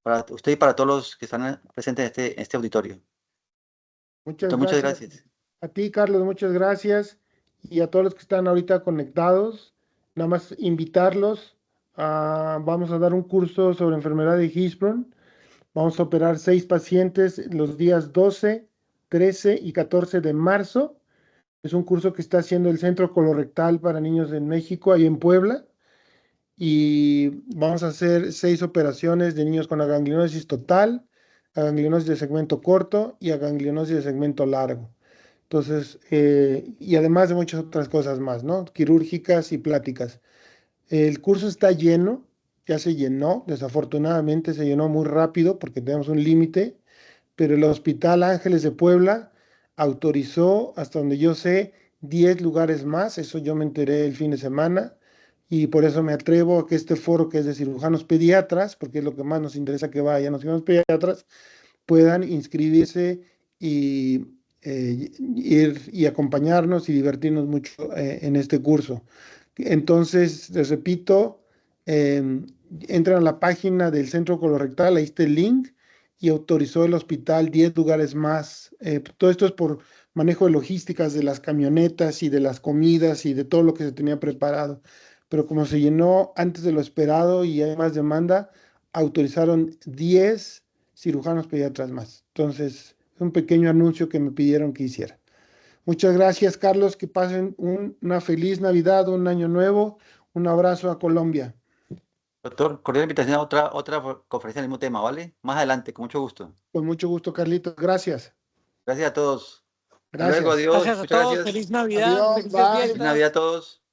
para usted y para todos los que están presentes en este auditorio. Muchas Doctor, muchas gracias. gracias. A ti, Carlos, muchas gracias. Y a todos los que están ahorita conectados, nada más invitarlos. Vamos a dar un curso sobre enfermedad de Hirschsprung. Vamos a operar 6 pacientes los días 12, 13 y 14 de marzo. Es un curso que está haciendo el Centro Colorectal para Niños en México, ahí en Puebla. Y vamos a hacer 6 operaciones de niños con aganglionosis total, aganglionosis de segmento corto y aganglionosis de segmento largo. Entonces, y además de muchas otras cosas más, ¿no? Quirúrgicas y pláticas. El curso está lleno, ya se llenó, desafortunadamente se llenó muy rápido porque tenemos un límite, pero el Hospital Ángeles de Puebla autorizó, hasta donde yo sé, 10 lugares más, eso yo me enteré el fin de semana, y por eso me atrevo a que este foro que es de cirujanos pediatras, porque es lo que más nos interesa que vayan los cirujanos pediatras, puedan inscribirse y ir y acompañarnos y divertirnos mucho en este curso. Entonces, les repito, entran a la página del Centro Colorectal, ahí está el link, y autorizó el hospital 10 lugares más. Todo esto es por manejo de logísticas de las camionetas y de las comidas y de todo lo que se tenía preparado. Pero como se llenó antes de lo esperado y hay más demanda, autorizaron 10 cirujanos pediatras más. Entonces, es un pequeño anuncio que me pidieron que hiciera. Muchas gracias, Carlos. Que pasen una feliz Navidad, un año nuevo. Un abrazo a Colombia. Doctor, cordial invitación a otra conferencia del mismo tema, ¿vale? Más adelante, con mucho gusto. Con mucho gusto, Carlitos. Gracias. Gracias a todos. Hasta Gracias. luego, adiós. Gracias a Muchas todos. gracias. Feliz Navidad. Adiós, Felices bye. Feliz fiestas. Navidad a todos.